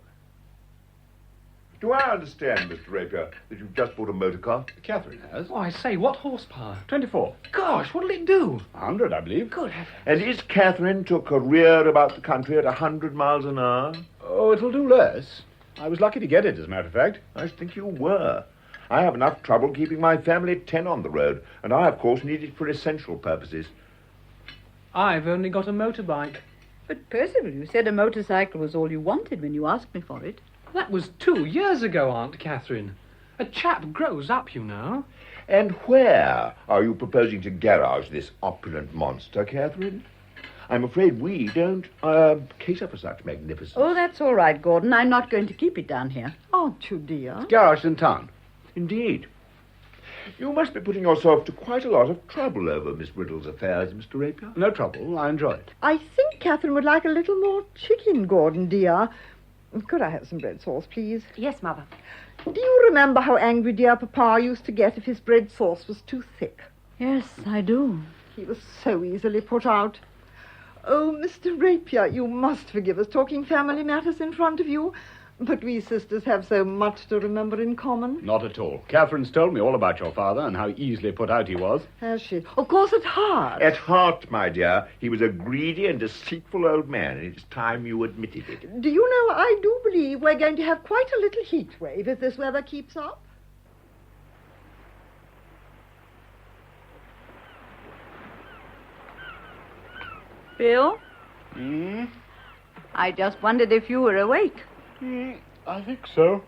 Do I understand, Mr. Rapier, that you've just bought a motor car? Catherine has. Oh, I say, what horsepower? 24. Gosh, what'll it do? 100, I believe. Good heavens. And is Catherine to career about the country at 100 miles an hour? Oh, it'll do less. I was lucky to get it, as a matter of fact. I think you were. I have enough trouble keeping my family at 10 on the road, and I, of course, need it for essential purposes. I've only got a motorbike. But Percival, you said a motorcycle was all you wanted when you asked me for it. That was 2 years ago, Aunt Catherine. A chap grows up, you know. And where are you proposing to garage this opulent monster, Catherine? I'm afraid we don't cater for such magnificence. Oh, that's all right, Gordon. I'm not going to keep it down here. Aren't you, dear? Garage in town. Indeed. You must be putting yourself to quite a lot of trouble over Miss Riddle's affairs, Mr. Rapier. No trouble. I enjoy it. I think Catherine would like a little more chicken, Gordon, dear. Could I have some bread sauce, please? Yes, Mother. Do you remember how angry dear Papa used to get if his bread sauce was too thick? Yes, I do. He was so easily put out. Oh, Mr. Rapier, you must forgive us talking family matters in front of you, but we sisters have so much to remember in common. Not at all. Catherine's told me all about your father and how easily put out he was. Has she? Of course, at heart. At heart, my dear, he was a greedy and deceitful old man, and it's time you admitted it. Do you know, I do believe we're going to have quite a little heat wave if this weather keeps up. Bill? Hmm? I just wondered if you were awake. I think so.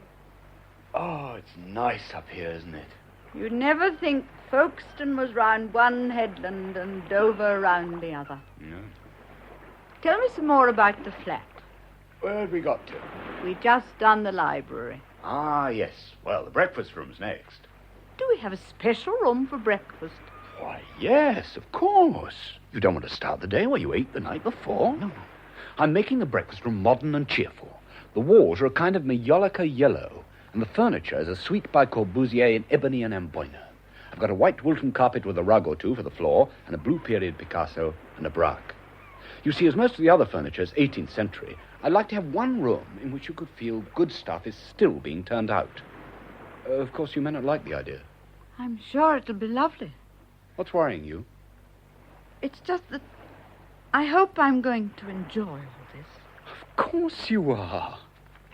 Oh, it's nice up here, isn't it? You'd never think Folkestone was round one headland and Dover round the other. No. Tell me some more about the flat. Where have we got to? We just done the library. Ah, yes. Well, the breakfast room's next. Do we have a special room for breakfast? Why, yes, of course. You don't want to start the day where you ate the night before. No. I'm making the breakfast room modern and cheerful. The walls are a kind of Majolica yellow, and the furniture is a suite by Corbusier in ebony and amboina. I've got a white Wilton carpet with a rug or two for the floor, and a blue period Picasso and a Braque. You see, as most of the other furniture is 18th century, I'd like to have one room in which you could feel good stuff is still being turned out. Of course, you may not like the idea. I'm sure it'll be lovely. What's worrying you? It's just that I hope I'm going to enjoy all this. Of course you are.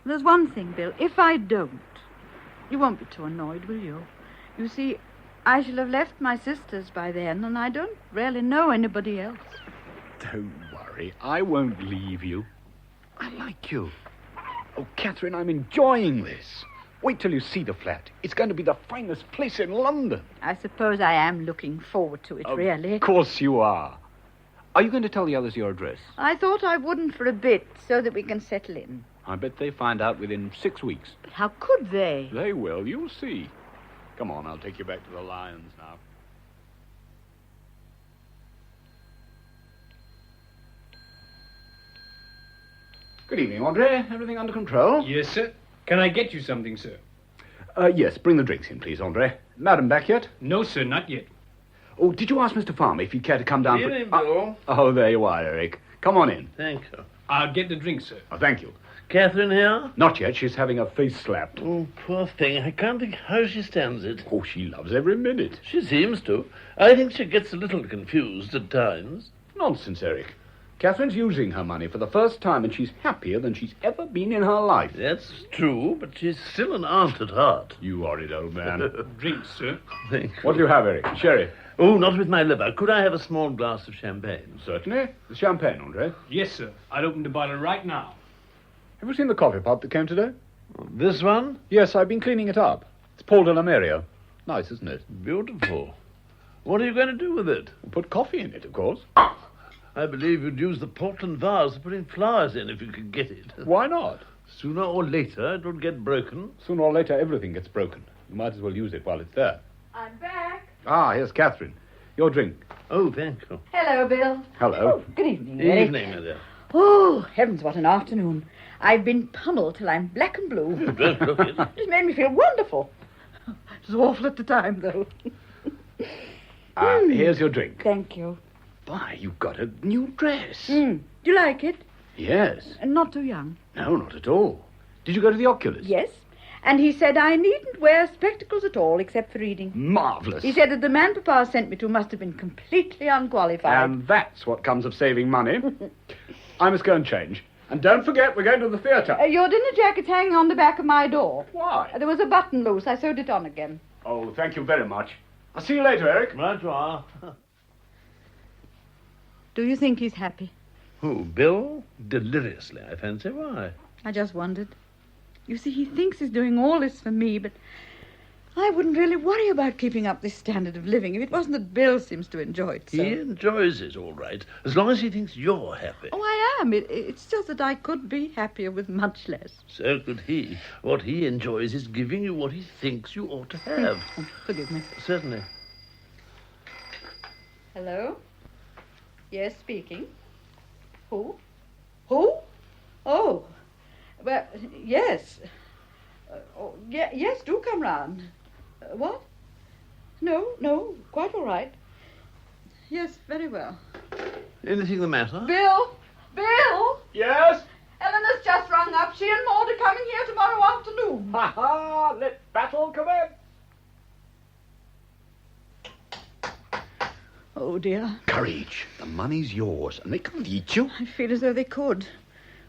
There's one thing, Bill. If I don't, you won't be too annoyed, will you? You see, I shall have left my sisters by then, and I don't really know anybody else. Don't worry. I won't leave you. I like you. Oh, Catherine, I'm enjoying this. Wait till you see the flat. It's going to be the finest place in London. I suppose I am looking forward to it, really. Of course you are. Are you going to tell the others your address? I thought I wouldn't for a bit, so that we can settle in. I bet they find out within 6 weeks. But how could they? They will. You'll see. Come on, I'll take you back to the Lions now. Good evening, Andre. Everything under control? Yes, sir. Can I get you something, sir? Yes, bring the drinks in, please, Andre. Madam back yet? No, sir, not yet. Oh, did you ask Mr. Farmer if he'd care to come down Evening, Bill. Oh, there you are, Eric. Come on in. Thank you. I'll get the drink, sir. Oh, thank you. Catherine here? Not yet. She's having her face slapped. Oh, poor thing. I can't think how she stands it. Oh, she loves every minute. She seems to. I think she gets a little confused at times. Nonsense, Eric. Catherine's using her money for the first time, and she's happier than she's ever been in her life. That's true, but she's still an aunt at heart. You horrid old man. Drinks, sir. Thank What do you have, Eric? Sherry? Oh, not with my liver. Could I have a small glass of champagne? Certainly. The champagne, Andre. Yes, sir. I'll open the bottle right now. Have you seen the coffee pot that came today? This one? Yes, I've been cleaning it up. It's Paul de la Mario. Nice, isn't it? Beautiful. What are you going to do with it? Put coffee in it, of course. I believe you'd use the Portland vase for putting flowers in if you could get it. Why not? Sooner or later, it would get broken. Sooner or later, everything gets broken. You might as well use it while it's there. I'm back. Ah, here's Catherine. Your drink. Oh, thank you. Hello, Bill. Hello. Good evening, Eric. Evening, madam. Oh, heavens, what an afternoon. I've been pummeled till I'm black and blue. Don't look it. It's made me feel wonderful. It was awful at the time, though. Here's your drink. Thank you. Why, you've got a new dress. Do you like it? Yes. And not too young. No, not at all. Did you go to the oculist? Yes. And he said I needn't wear spectacles at all except for reading. Marvellous. He said that the man Papa sent me to must have been completely unqualified. And that's what comes of saving money. I must go and change. And don't forget, we're going to the theatre. Your dinner jacket's hanging on the back of my door. Why? There was a button loose. I sewed it on again. Oh, thank you very much. I'll see you later, Eric. Right you are. Do you think he's happy? Who, Bill? Deliriously, I fancy. Why? I just wondered. You see, he thinks he's doing all this for me, but I wouldn't really worry about keeping up this standard of living if it wasn't that Bill seems to enjoy it so. He enjoys it, all right, as long as he thinks you're happy. Oh, I am. It's just that I could be happier with much less. So could he. What he enjoys is giving you what he thinks you ought to have. Forgive me. Certainly. Hello? Yes, speaking. Who? Who? Oh. Well, yes. Yes, do come round. What? No, quite all right. Yes, very well. Anything the matter? Bill! Yes? Eleanor's just rung up. She and Maud are coming here tomorrow afternoon. Ha! Let battle commence. Oh, dear. Courage. The money's yours, and they can't eat you. I feel as though they could.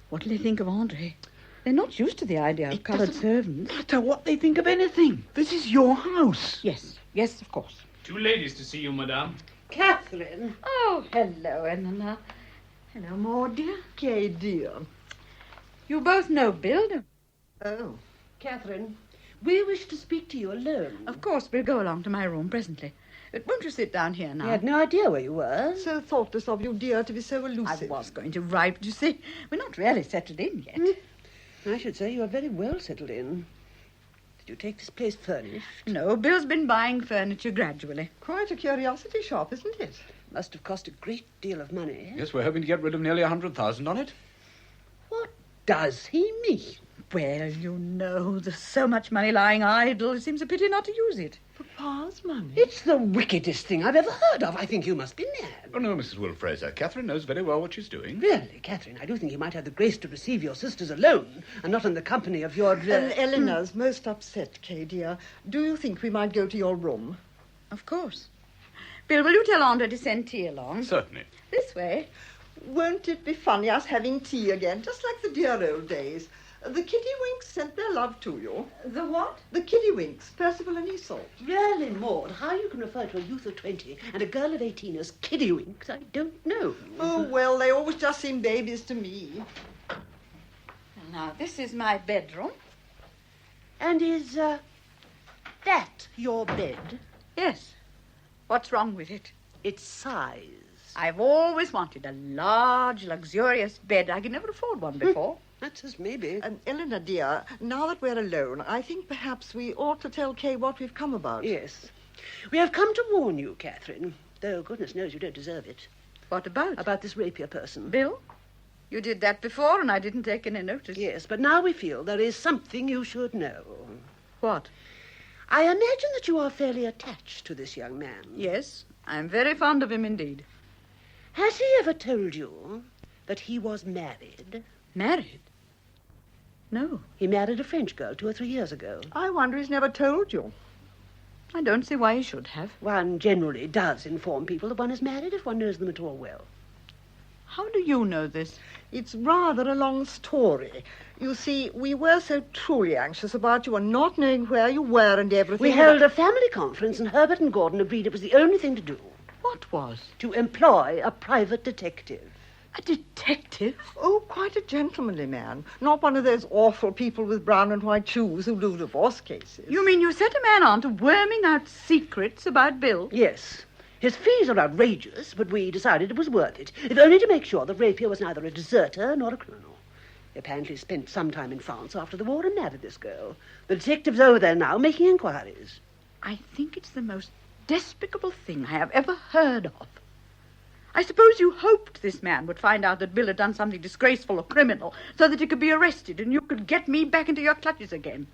What'll they think of Andre? They're not used to the idea of coloured servants. No matter what they think of anything. This is your house. Yes, of course. 2 ladies to see you, madame. Catherine. Oh, hello, Eleanor. Hello, Maud, dear. Kay, dear. You both know Bill, don't you? Oh. Catherine, we wish to speak to you alone. Of course, we'll go along to my room presently. But won't you sit down here now? I had no idea where you were. So thoughtless of you, dear, to be so elusive. I was going to write, but you see, we're not really settled in yet. I should say you are very well settled in. Did you take this place furnished? No, Bill's been buying furniture gradually. Quite a curiosity shop, isn't it? Must have cost a great deal of money. Yes, we're hoping to get rid of nearly 100,000 on it. What does he mean? Well, you know, there's so much money lying idle, it seems a pity not to use it. Papa's money? It's the wickedest thing I've ever heard of. I think you must be mad. Oh, no, Mrs. Will Fraser. Catherine knows very well what she's doing. Really, Catherine, I do think you might have the grace to receive your sisters alone and not in the company of your... Eleanor's most upset, Kay, dear. Do you think we might go to your room? Of course. Bill, will you tell Andre to send tea along? Certainly. This way. Won't it be funny, us having tea again, just like the dear old days? The Kittywinks sent their love to you. The what? The Kittywinks, Percival and Iseult. Really, Maud, how you can refer to a youth of 20 and a girl of 18 as kiddywinks, I don't know. Oh, well, they always just seem babies to me. Now, this is my bedroom. And is, that your bed? Yes. What's wrong with it? Its size. I've always wanted a large, luxurious bed. I could never afford one before. That's just maybe. Eleanor, dear, now that we're alone, I think perhaps we ought to tell Kay what we've come about. Yes. We have come to warn you, Catherine, though goodness knows you don't deserve it. What about? About this rapier person. Bill? You did that before and I didn't take any notice. Yes, but now we feel there is something you should know. What? I imagine that you are fairly attached to this young man. Yes, I'm very fond of him indeed. Has he ever told you that he was married? Married? No. He married a French girl 2 or 3 years ago. I wonder he's never told you. I don't see why he should have. One generally does inform people that one is married if one knows them at all well. How do you know this? It's rather a long story. You see, we were so truly anxious about you and not knowing where you were and everything. We held a family conference and Herbert and Gordon agreed it was the only thing to do. What was? To employ a private detective. A detective? Oh, quite a gentlemanly man. Not one of those awful people with brown and white shoes who do divorce cases. You mean you set a man on to worming out secrets about Bill? Yes. His fees are outrageous, but we decided it was worth it, if only to make sure that Rapier was neither a deserter nor a criminal. He apparently spent some time in France after the war and married this girl. The detective's over there now, making inquiries. I think it's the most despicable thing I have ever heard of. I suppose you hoped this man would find out that Bill had done something disgraceful or criminal so that he could be arrested and you could get me back into your clutches again.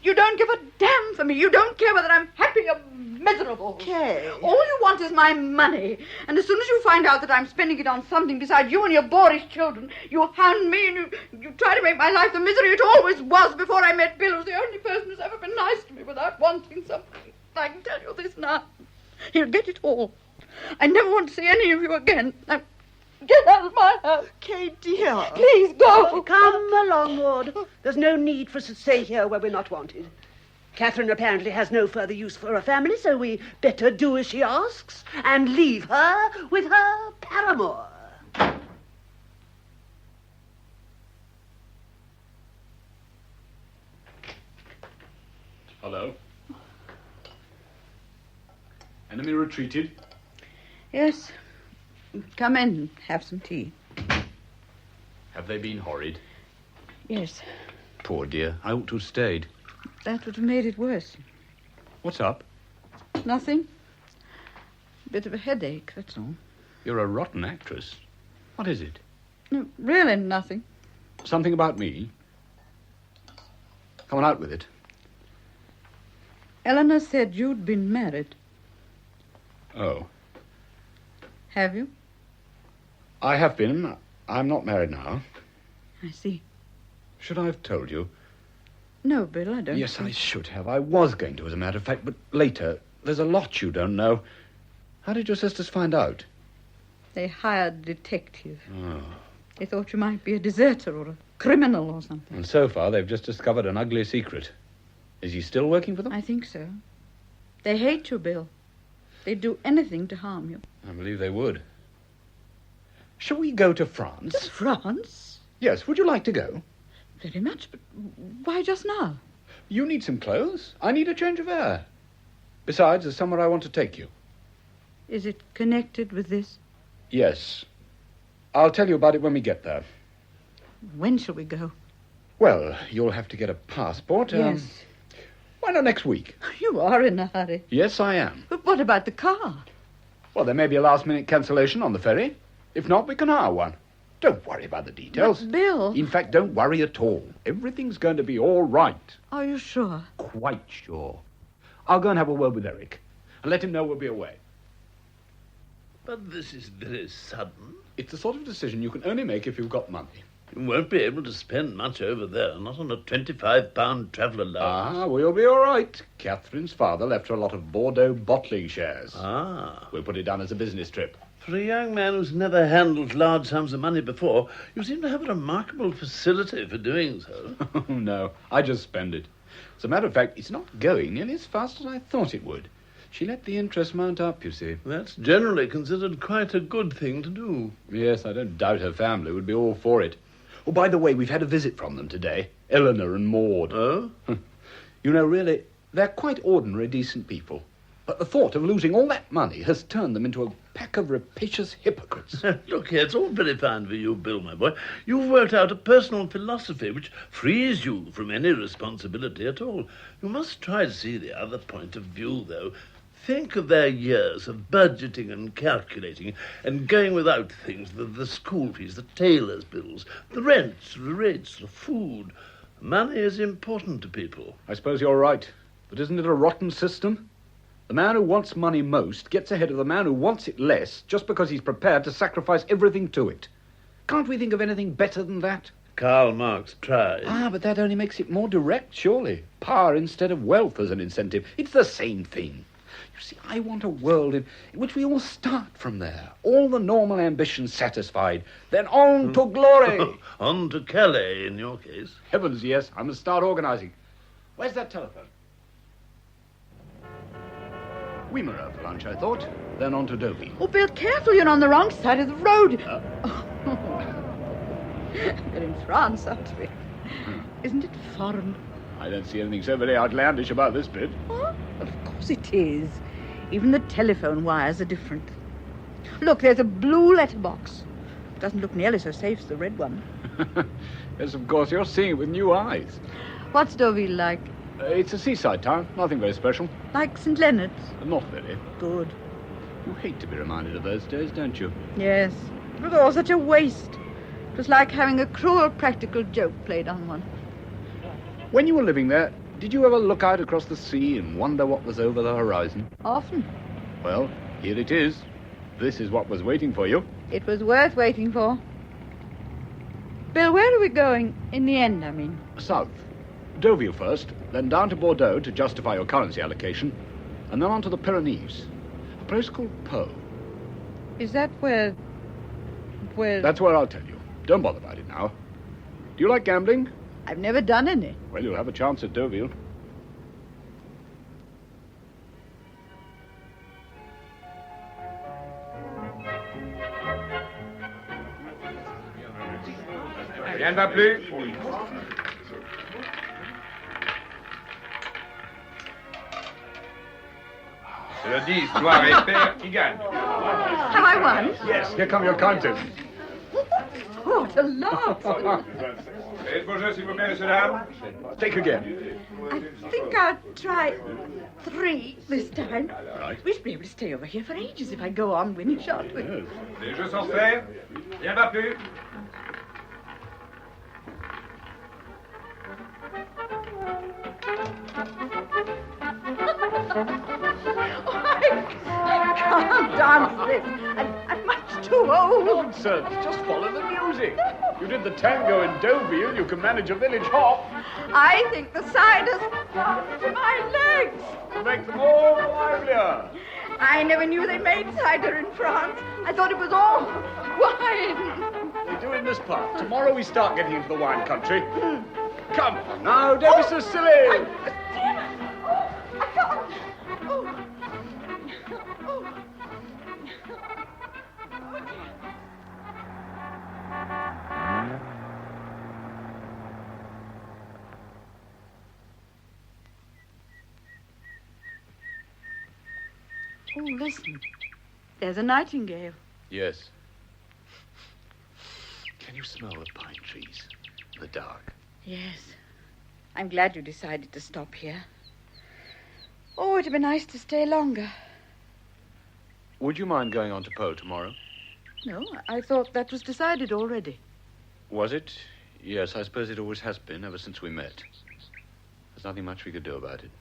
You don't give a damn for me. You don't care whether I'm happy or miserable. Kay. All you want is my money. And as soon as you find out that I'm spending it on something besides you and your boorish children, you hound me and you try to make my life the misery it always was before I met Bill, who's the only person who's ever been nice to me without wanting something. I can tell you this now. He'll get it all. I never want to see any of you again. Now, get out of my house. Kay, dear. Please go. Come along, Maud. There's no need for us to stay here where we're not wanted. Catherine apparently has no further use for her family, so we better do as she asks and leave her with her paramour. Hello. Enemy retreated? Yes. Come in and have some tea. Have they been horrid? Yes. Poor dear. I ought to have stayed. That would have made it worse. What's up? Nothing. A bit of a headache, that's all. You're a rotten actress. What is it? No, really nothing. Something about me? Come on, out with it. Eleanor said you'd been married. Oh. Have you? I have been. I'm not married now. I see. Should I have told you? No, Bill, I don't. Yes, I should have. I was going to, as a matter of fact, but later. There's a lot you don't know. How did your sisters find out? They hired a detective. Oh. They thought you might be a deserter or a criminal or something. And so far, they've just discovered an ugly secret. Is he still working for them? I think so. They hate you, Bill. They'd do anything to harm you. I believe they would. Shall we go to France? To France? Yes, would you like to go? Very much, but why just now? You need some clothes. I need a change of air. Besides, there's somewhere I want to take you. Is it connected with this? Yes. I'll tell you about it when we get there. When shall we go? Well, you'll have to get a passport. Yes. Why not next week? You are in a hurry. Yes, I am. But what about the car? Well, there may be a last-minute cancellation on the ferry. If not, we can hire one. Don't worry about the details. But Bill... In fact, don't worry at all. Everything's going to be all right. Are you sure? Quite sure. I'll go and have a word with Eric and let him know we'll be away. But this is very sudden. It's the sort of decision you can only make if you've got money. You won't be able to spend much over there, not on a £25 travel allowance. Ah, we'll be all right. Catherine's father left her a lot of Bordeaux bottling shares. Ah. We'll put it down as a business trip. For a young man who's never handled large sums of money before, you seem to have a remarkable facility for doing so. Oh, no, I just spend it. As a matter of fact, it's not going nearly as fast as I thought it would. She let the interest mount up, you see. That's generally considered quite a good thing to do. Yes, I don't doubt her family would be all for it. Oh, by the way, we've had a visit from them today. Eleanor and Maud. Oh? You know, really, they're quite ordinary, decent people. But the thought of losing all that money has turned them into a pack of rapacious hypocrites. Look here, it's all very fine for you, Bill, my boy. You've worked out a personal philosophy which frees you from any responsibility at all. You must try to see the other point of view, though. Think of their years of budgeting and calculating and going without things, the school fees, the tailor's bills, the rents, the rates, the food. Money is important to people. I suppose you're right. But isn't it a rotten system? The man who wants money most gets ahead of the man who wants it less just because he's prepared to sacrifice everything to it. Can't we think of anything better than that? Karl Marx tried. Ah, but that only makes it more direct, surely. Power instead of wealth as an incentive. It's the same thing. You see, I want a world in which we all start from there. All the normal ambitions satisfied. Then on to glory. On to Calais, in your case. Heavens, yes. I must start organising. Where's that telephone? Wimmera for lunch, I thought. Then on to Deauville. Oh, Bill, careful. You're on the wrong side of the road. We're in France, aren't we? Isn't it foreign? I don't see anything so very outlandish about this bit. Oh, of course it is. Even the telephone wires are different. Look, there's a blue letterbox. It doesn't look nearly so safe as the red one. Yes, of course, you're seeing it with new eyes. What's Deauville like? It's a seaside town, nothing very special. Like St. Leonard's? Not very. Good. You hate to be reminded of those days, don't you? Yes. It was all such a waste. It was like having a cruel practical joke played on one. When you were living there, Did you ever look out across the sea and wonder what was over the horizon? Often. Well, here it is. This is what was waiting for you. It was worth waiting for. Bill, where are we going in the end, I mean? South. Deauville first, then down to Bordeaux to justify your currency allocation, and then on to the Pyrenees. A place called Po. Is that where... That's where I'll tell you. Don't bother about it now. Do you like gambling? I've never done any. Well, you'll have a chance at Deauville. Rien ne va plus. C'est le 10, noir et pair, qui gagne. Have I won? Yes, here come your counters. What a laugh. Et vos jeux, s'il vous plaît, messieurs, dames. Take again. I think I'll try 3 this time. Right. We should be able to stay over here for ages if I go on winning, shan't we? Yes. Les jeux sont faits. Rien ne va plus. I can't dance this. I'm much too old. Nonsense. Just follow the music. You did the tango in Deauville. You can manage a village hop. I think the side has gone to my legs. To make them all livelier. I never knew they made cider in France. I thought it was all wine. We do in this part. Tomorrow we start getting into the wine country. Come on now, don't be so silly. I can't. Oh, listen. There's a nightingale. Yes. Can you smell the pine trees in the dark? Yes. I'm glad you decided to stop here. Oh, it'd be nice to stay longer. Would you mind going on to Po tomorrow? No, I thought that was decided already. Was it? Yes, I suppose it always has been ever since we met. There's nothing much we could do about it.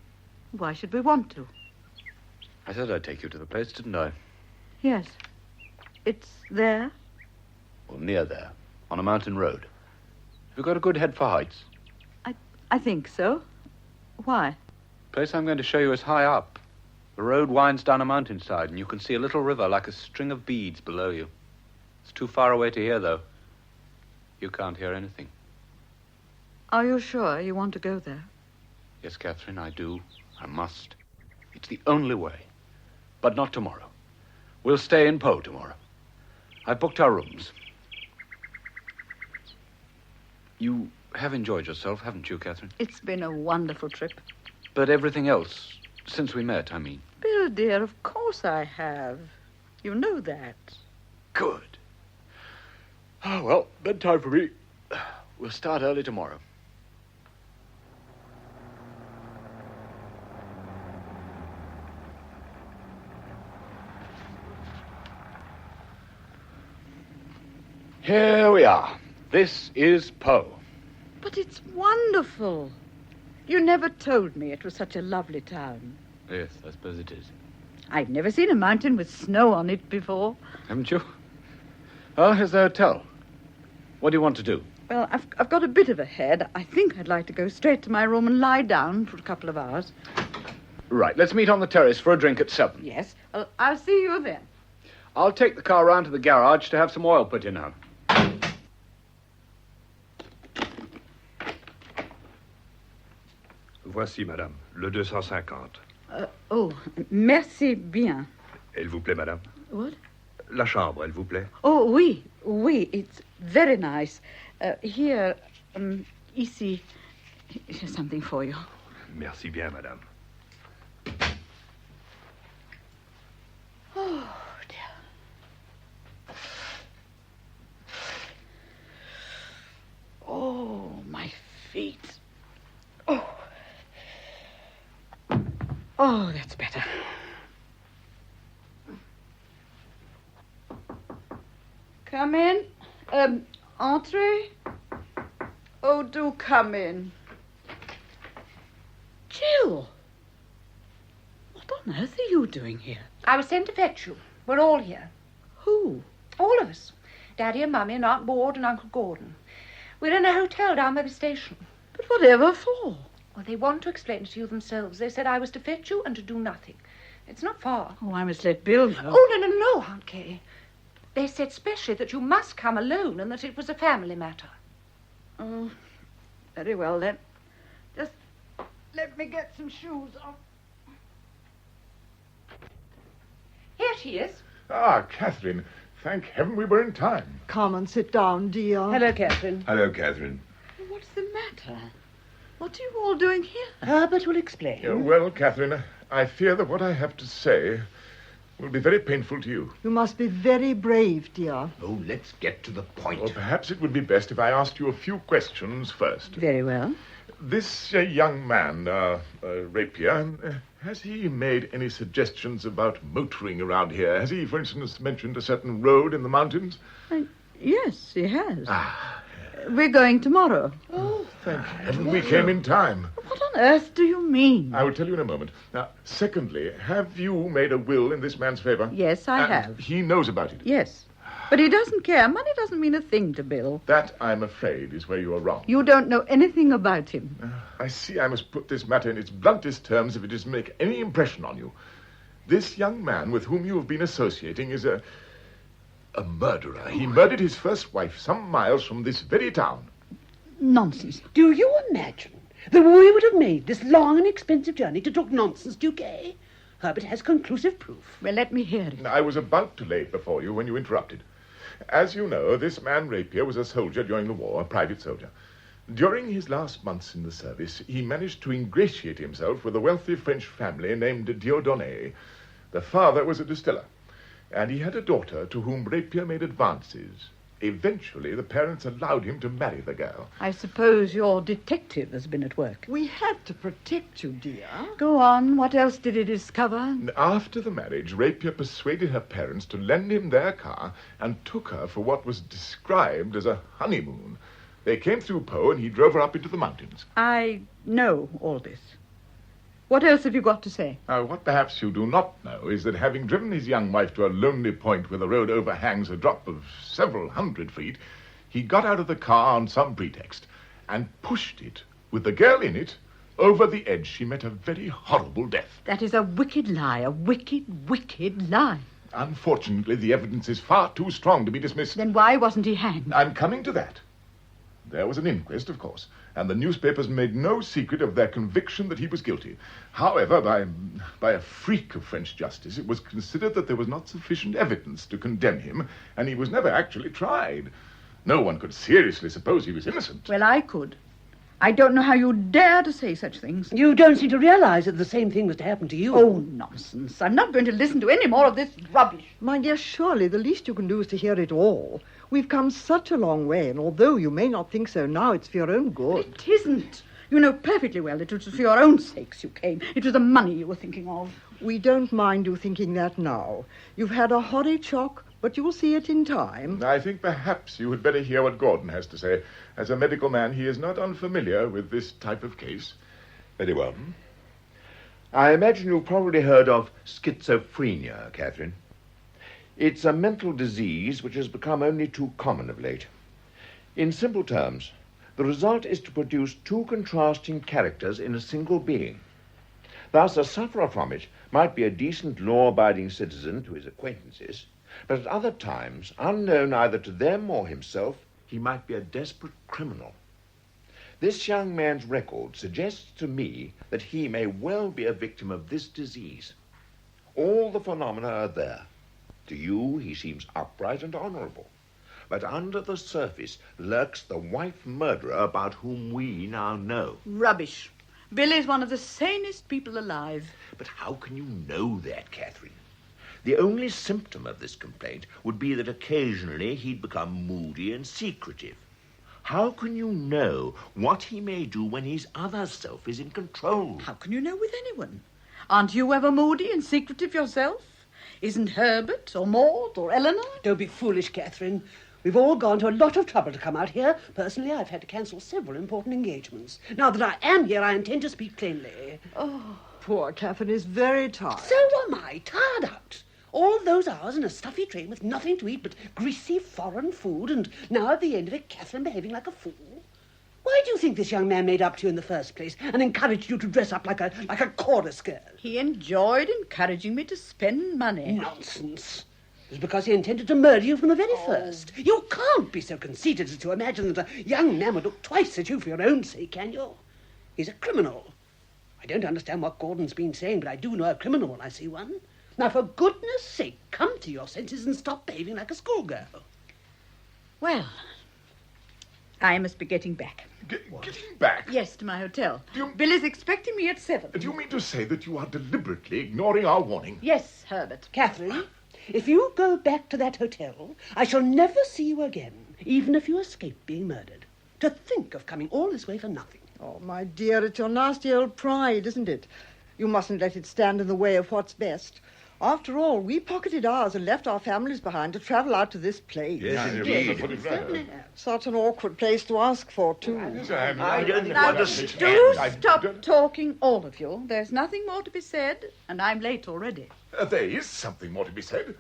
Why should we want to? I said I'd take you to the place, didn't I? Yes. It's there? Well, near there, on a mountain road. Have you got a good head for heights? I think so. Why? The place I'm going to show you is high up. The road winds down a mountainside, and you can see a little river like a string of beads below you. It's too far away to hear, though. You can't hear anything. Are you sure you want to go there? Yes, Catherine, I do. I must. It's the only way. But not tomorrow. We'll stay in Po tomorrow. I've booked our rooms. You have enjoyed yourself, haven't you, Catherine? It's been a wonderful trip. But everything else, since we met, I mean. Bill, dear, of course I have. You know that. Good. Oh, well, bedtime for me. We'll start early tomorrow. Here we are. This is Po. But it's wonderful. You never told me it was such a lovely town. Yes, I suppose it is. I've never seen a mountain with snow on it before. Haven't you? Oh, here's the hotel. What do you want to do? Well, I've got a bit of a head. I think I'd like to go straight to my room and lie down for a couple of hours. Right, let's meet on the terrace for a drink at 7. Yes, I'll see you then. I'll take the car round to the garage to have some oil put in her. Voici, madame, le 250. Oh, merci bien. Elle vous plaît, madame? What? La chambre, elle vous plaît? Oh, oui, it's very nice. Here, ici, here's something for you. Merci bien, madame. Oh, dear. Oh, my feet. Oh, that's better. Come in. Entree. Oh, do come in. on earth are you doing here? I was sent to fetch you. We're all here. Who? All of us. Daddy and Mummy and Aunt Maud and Uncle Gordon. We're in a hotel down by the station. But whatever for? Well, they want to explain it to you themselves. They said I was to fetch you and to do nothing. It's not far. Oh, I must let Bill know. Oh, no, Aunt Kay. They said specially that you must come alone and that it was a family matter. Oh, very well then. Just let me get some shoes on. Here she is. Ah, Catherine. Thank heaven we were in time. Come and sit down, dear. Hello, Catherine. Hello, Catherine. What's the matter? What are you all doing here? Herbert will explain. Well, Catherine, I fear that what I have to say will be very painful to you. You must be very brave, dear. Oh, let's get to the point. Or perhaps it would be best if I asked you a few questions first. Very well. This young man, Rapier, has he made any suggestions about motoring around here? Has he, for instance, mentioned a certain road in the mountains? Yes, he has. We're going tomorrow. Oh, thank heaven we came in time. What on earth do you mean? I will tell you in a moment. Now, secondly, have you made a will in this man's favour? Yes, I have. He knows about it? Yes. But he doesn't care. Money doesn't mean a thing to Bill. That, I'm afraid, is where you are wrong. You don't know anything about him. I see I must put this matter in its bluntest terms if it is to make any impression on you. This young man with whom you have been associating is a murderer. He murdered his first wife some miles from this very town. Nonsense. Do you imagine that we would have made this long and expensive journey to talk nonsense, Duke? Herbert has conclusive proof. Well, let me hear it. I was about to lay it before you when you interrupted. As you know, this man Rapier was a soldier during the war, a private soldier. During his last months in the service, he managed to ingratiate himself with a wealthy French family named Dieudonné. The father was a distiller, and he had a daughter to whom Rapier made advances. Eventually, the parents allowed him to marry the girl. I suppose your detective has been at work. We had to protect you, dear. Go on. What else did he discover? After the marriage, Rapier persuaded her parents to lend him their car and took her for what was described as a honeymoon. They came through Po and he drove her up into the mountains. I know all this. What else have you got to say? What perhaps you do not know is that having driven his young wife to a lonely point where the road overhangs a drop of several hundred feet, he got out of the car on some pretext and pushed it, with the girl in it, over the edge. She met a very horrible death. That is a wicked lie, a wicked, wicked lie. Unfortunately, the evidence is far too strong to be dismissed. Then why wasn't he hanged? I'm coming to that. There was an inquest, of course, and the newspapers made no secret of their conviction that he was guilty. However, by a freak of French justice, it was considered that there was not sufficient evidence to condemn him, and he was never actually tried. No one could seriously suppose he was innocent. Well, I could. I don't know how you dare to say such things. You don't seem to realize that the same thing was to happen to you. Oh, nonsense. I'm not going to listen to any more of this rubbish. My dear, surely the least you can do is to hear it all. We've come such a long way, and although you may not think so now, it's for your own good. It isn't. You know perfectly well that it was for your own sakes you came. It was the money you were thinking of. We don't mind you thinking that now. You've had a horrid shock, but you'll see it in time. I think perhaps you had better hear what Gordon has to say. As a medical man, he is not unfamiliar with this type of case. Very well. I imagine you've probably heard of schizophrenia, Catherine. It's a mental disease which has become only too common of late. In simple terms, the result is to produce two contrasting characters in a single being. Thus, a sufferer from it might be a decent, law-abiding citizen to his acquaintances, but at other times, unknown either to them or himself, he might be a desperate criminal. This young man's record suggests to me that he may well be a victim of this disease. All the phenomena are there. To you, he seems upright and honourable. But under the surface lurks the wife murderer about whom we now know. Rubbish. Billy's one of the sanest people alive. But how can you know that, Catherine? The only symptom of this complaint would be that occasionally he'd become moody and secretive. How can you know what he may do when his other self is in control? How can you know with anyone? Aren't you ever moody and secretive yourself? Isn't Herbert or Maud or Eleanor? Don't be foolish, Catherine. We've all gone to a lot of trouble to come out here. Personally, I've had to cancel several important engagements. Now that I am here, I intend to speak plainly. Oh, Poor Catherine is very tired. So am I, tired out. All those hours in a stuffy train with nothing to eat but greasy foreign food, and now at the end of it, Catherine behaving like a fool. Why do you think this young man made up to you in the first place and encouraged you to dress up like a chorus girl? He enjoyed encouraging me to spend money. Nonsense. It was because he intended to murder you from the very first. You can't be so conceited as to imagine that a young man would look twice at you for your own sake, can you? He's a criminal. I don't understand what Gordon's been saying, but I do know a criminal when I see one. Now, for goodness sake, come to your senses and stop behaving like a schoolgirl. Well, I must be getting back. Getting back? Yes, to my hotel. Bill is expecting me at 7. Do you mean to say that you are deliberately ignoring our warning? Yes, Herbert. Catherine, if you go back to that hotel, I shall never see you again, even if you escape being murdered. To think of coming all this way for nothing. Oh, my dear, it's your nasty old pride, isn't it? You mustn't let it stand in the way of what's best. After all, we pocketed ours and left our families behind to travel out to this place. Yes, indeed. Such an awkward place to ask for, too. I don't think Now, one does do stop talking, all of you. There's nothing more to be said, and I'm late already. There is something more to be said.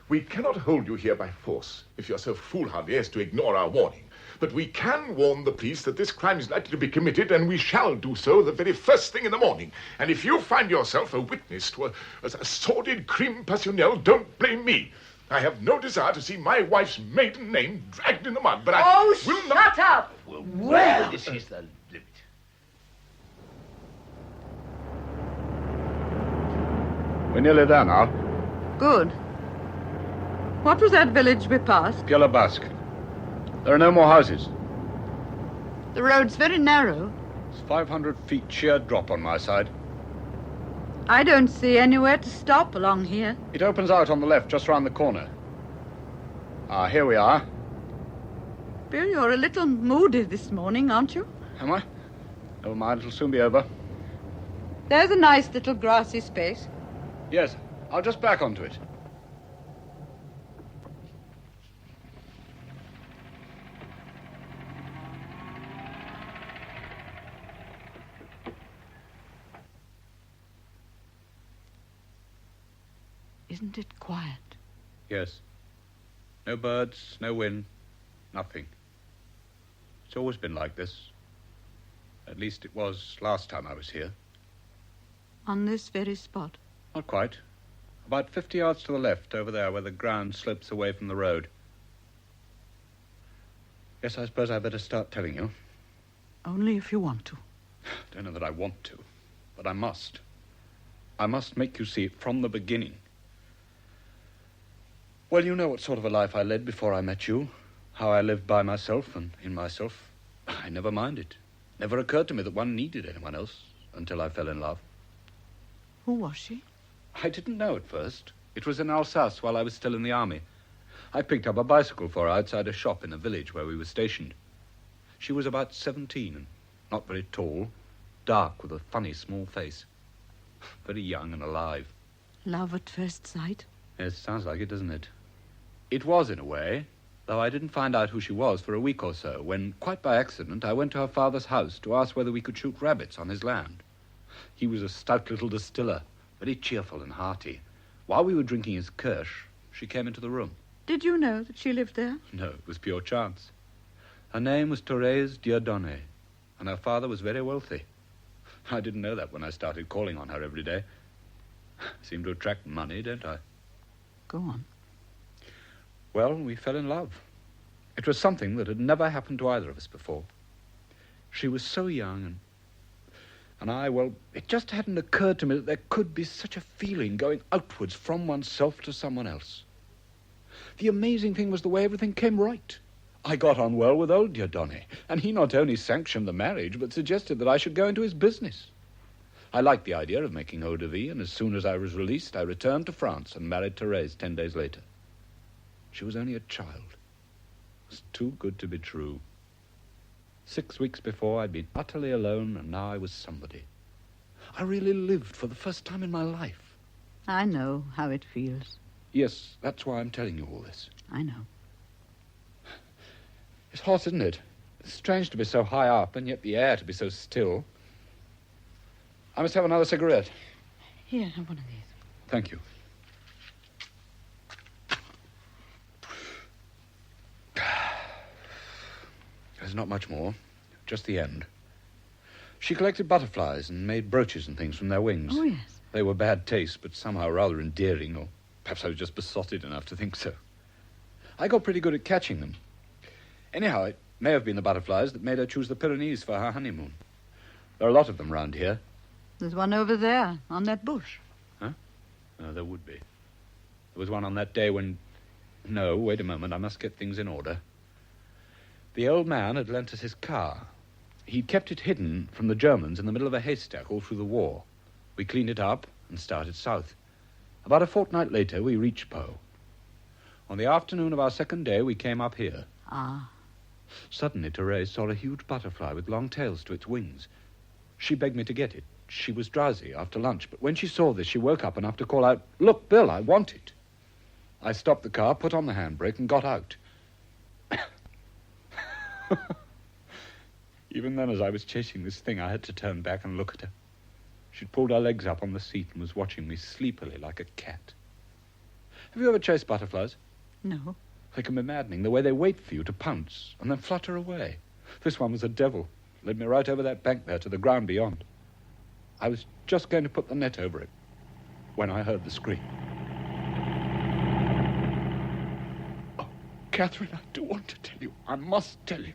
We cannot hold you here by force if you're so foolhardy as to ignore our warning. But we can warn the police that this crime is likely to be committed, and we shall do so the very first thing in the morning. And if you find yourself a witness to a sordid crime passionnel, don't blame me. I have no desire to see my wife's maiden name dragged in the mud, but I will not... Shut up! Well, this is the limit. We're nearly there now. Good. What was that village we passed? Gulabask. There are no more houses. The road's very narrow. It's 500 feet sheer drop on my side. I don't see anywhere to stop along here. It opens out on the left, just round the corner. Ah, here we are. Bill, you're a little moody this morning, aren't you? Am I? Never mind, it'll soon be over. There's a nice little grassy space. Yes, I'll just back onto it. Isn't it quiet? Yes. No birds, no wind, nothing. It's always been like this. At least it was last time I was here. On this very spot? Not quite. About 50 yards to the left, over there, where the ground slopes away from the road. Yes, I suppose I'd better start telling you. Only if you want to. I don't know that I want to, but I must. I must make you see it from the beginning. Well, you know what sort of a life I led before I met you. How I lived by myself and in myself. I never minded. Never occurred to me that one needed anyone else until I fell in love. Who was she? I didn't know at first. It was in Alsace while I was still in the army. I picked up a bicycle for her outside a shop in a village where we were stationed. She was about 17 and not very tall, dark with a funny small face. Very young and alive. Love at first sight? Yes, sounds like it, doesn't it? It was, in a way, though I didn't find out who she was for a week or so, when, quite by accident, I went to her father's house to ask whether we could shoot rabbits on his land. He was a stout little distiller, very cheerful and hearty. While we were drinking his kirsch, she came into the room. Did you know that she lived there? No, it was pure chance. Her name was Thérèse Dieudonné, and her father was very wealthy. I didn't know that when I started calling on her every day. Seem to attract money, don't I? Go on. Well, we fell in love. It was something that had never happened to either of us before. She was so young, and I, well, it just hadn't occurred to me that there could be such a feeling going outwards from oneself to someone else. The amazing thing was the way everything came right. I got on well with old Dieudonné, and he not only sanctioned the marriage, but suggested that I should go into his business. I liked the idea of making eau de vie, and as soon as I was released, I returned to France and married Thérèse 10 days later. She was only a child. It was too good to be true. 6 weeks before, I'd been utterly alone, and now I was somebody. I really lived for the first time in my life. I know how it feels. Yes, that's why I'm telling you all this. I know. It's hot, isn't it? It's strange to be so high up, and yet the air to be so still. I must have another cigarette. Here, have one of these. Thank you. There's not much more. Just the end. She collected butterflies and made brooches and things from their wings. Oh, yes. They were bad taste, but somehow rather endearing, or perhaps I was just besotted enough to think so. I got pretty good at catching them. Anyhow, it may have been the butterflies that made her choose the Pyrenees for her honeymoon. There are a lot of them round here. There's one over there, on that bush. Huh? There would be. There was one on that day when... No, wait a moment, I must get things in order. The old man had lent us his car. He'd kept it hidden from the Germans in the middle of a haystack all through the war. We cleaned it up and started south. About a fortnight later, we reached Po. On the afternoon of our second day, we came up here. Ah. Suddenly, Therese saw a huge butterfly with long tails to its wings. She begged me to get it. She was drowsy after lunch, but when she saw this, she woke up enough to call out, "Look, Bill, I want it." I stopped the car, put on the handbrake, and got out. Even then, as I was chasing this thing, I had to turn back and look at her. She'd pulled her legs up on the seat and was watching me sleepily like a cat. Have you ever chased butterflies? No. They can be maddening, the way they wait for you to pounce and then flutter away. This one was a devil. Led me right over that bank there to the ground beyond. I was just going to put the net over it when I heard the scream. Oh, Catherine, I do want to tell you. I must tell you.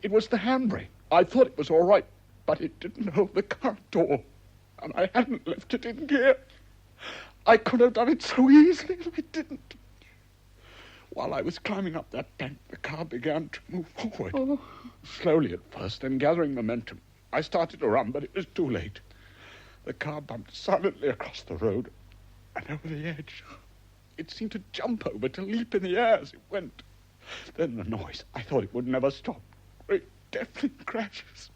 It was the handbrake. I thought it was all right, but it didn't hold the car door, and I hadn't left it in gear. I could have done it so easily, and I didn't. While I was climbing up that bank, the car began to move forward. Oh. Slowly at first, then gathering momentum. I started to run, but it was too late. The car bumped silently across the road and over the edge. It seemed to jump over, to leap in the air as it went. Then the noise. I thought it would never stop. Great deafening crashes.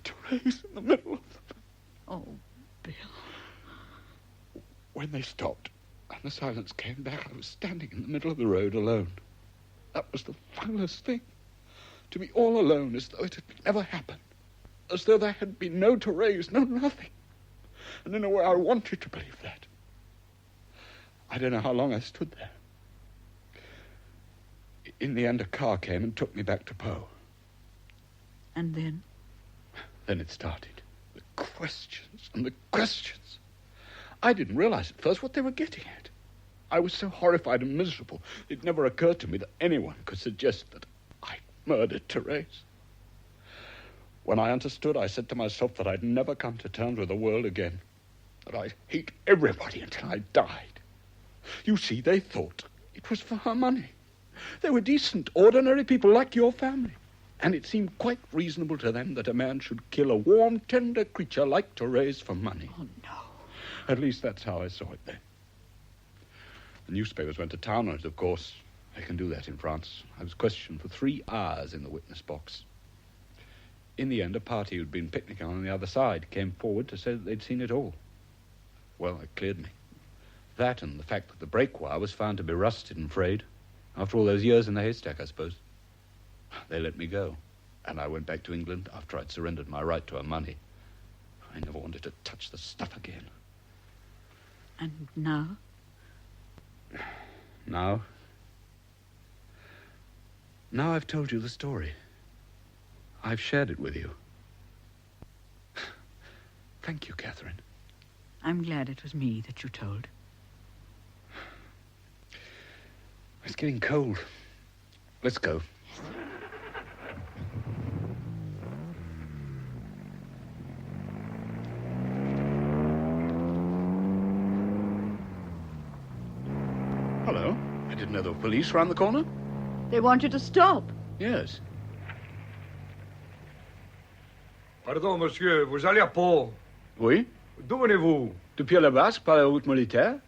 Therese in the middle of them. Oh, Bill. When they stopped and the silence came back, I was standing in the middle of the road alone. That was the finest thing. To be all alone, as though it had never happened. As though there had been no Therese, no nothing. And in a way, I wanted to believe that. I don't know how long I stood there. In the end, a car came and took me back to Po. And then? Then it started. The questions and the questions. I didn't realize at first what they were getting at. I was so horrified and miserable, it never occurred to me that anyone could suggest that I'd murdered Therese. When I understood, I said to myself that I'd never come to terms with the world again, that I'd hate everybody until I died. You see, they thought it was for her money. They were decent, ordinary people like your family. And it seemed quite reasonable to them that a man should kill a warm, tender creature like Therese for money. Oh, no. At least that's how I saw it then. The newspapers went to town on it, of course. They can do that in France. I was questioned for 3 hours in the witness box. In the end, a party who'd been picnicking on the other side came forward to say that they'd seen it all. Well, it cleared me. That and the fact that the brake wire was found to be rusted and frayed. After all those years in the haystack, I suppose. They let me go, and I went back to England after I'd surrendered my right to her money. I never wanted to touch the stuff again. And now? Now? Now I've told you the story. I've shared it with you. Thank you, Catherine. I'm glad it was me that you told. It's getting cold. Let's go. Hello. I didn't know there were police round the corner. They want you to stop. Yes. Pardon, monsieur, vous allez à Pau. Oui. D'où venez-vous? De Pierre-le-Basque par la route militaire.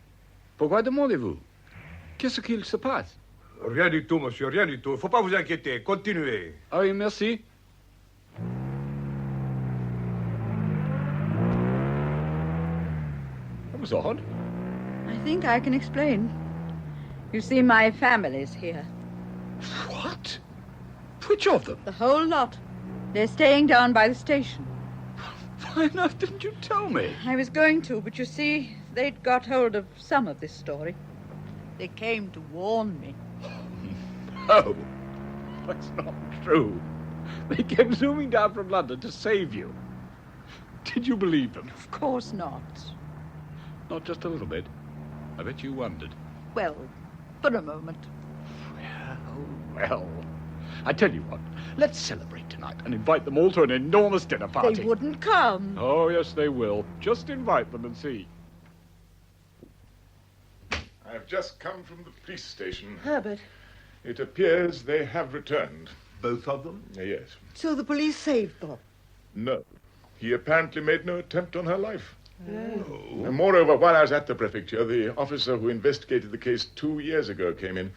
Pourquoi demandez-vous? Qu'est-ce qu'il se passe? Rien du tout, monsieur, rien du tout. Il ne faut pas vous inquiéter. Continuez. Ah oui, merci. That was odd. I think I can explain. You see, my family's here. What? Which of them? The whole lot. They're staying down by the station. Why on earth didn't you tell me? I was going to, but you see, they'd got hold of some of this story. They came to warn me. Oh, that's not true. They came zooming down from London to save you. Did you believe them? Of course not. Not just a little bit. I bet you wondered. Well, for a moment. Well, I tell you what, let's celebrate tonight and invite them all to an enormous dinner party. They wouldn't come. Oh, yes, they will. Just invite them and see. I've just come from the police station. Herbert. It appears they have returned. Both of them? Yes. So the police saved them? No. He apparently made no attempt on her life. Oh. And moreover, while I was at the prefecture, the officer who investigated the case 2 years ago came in.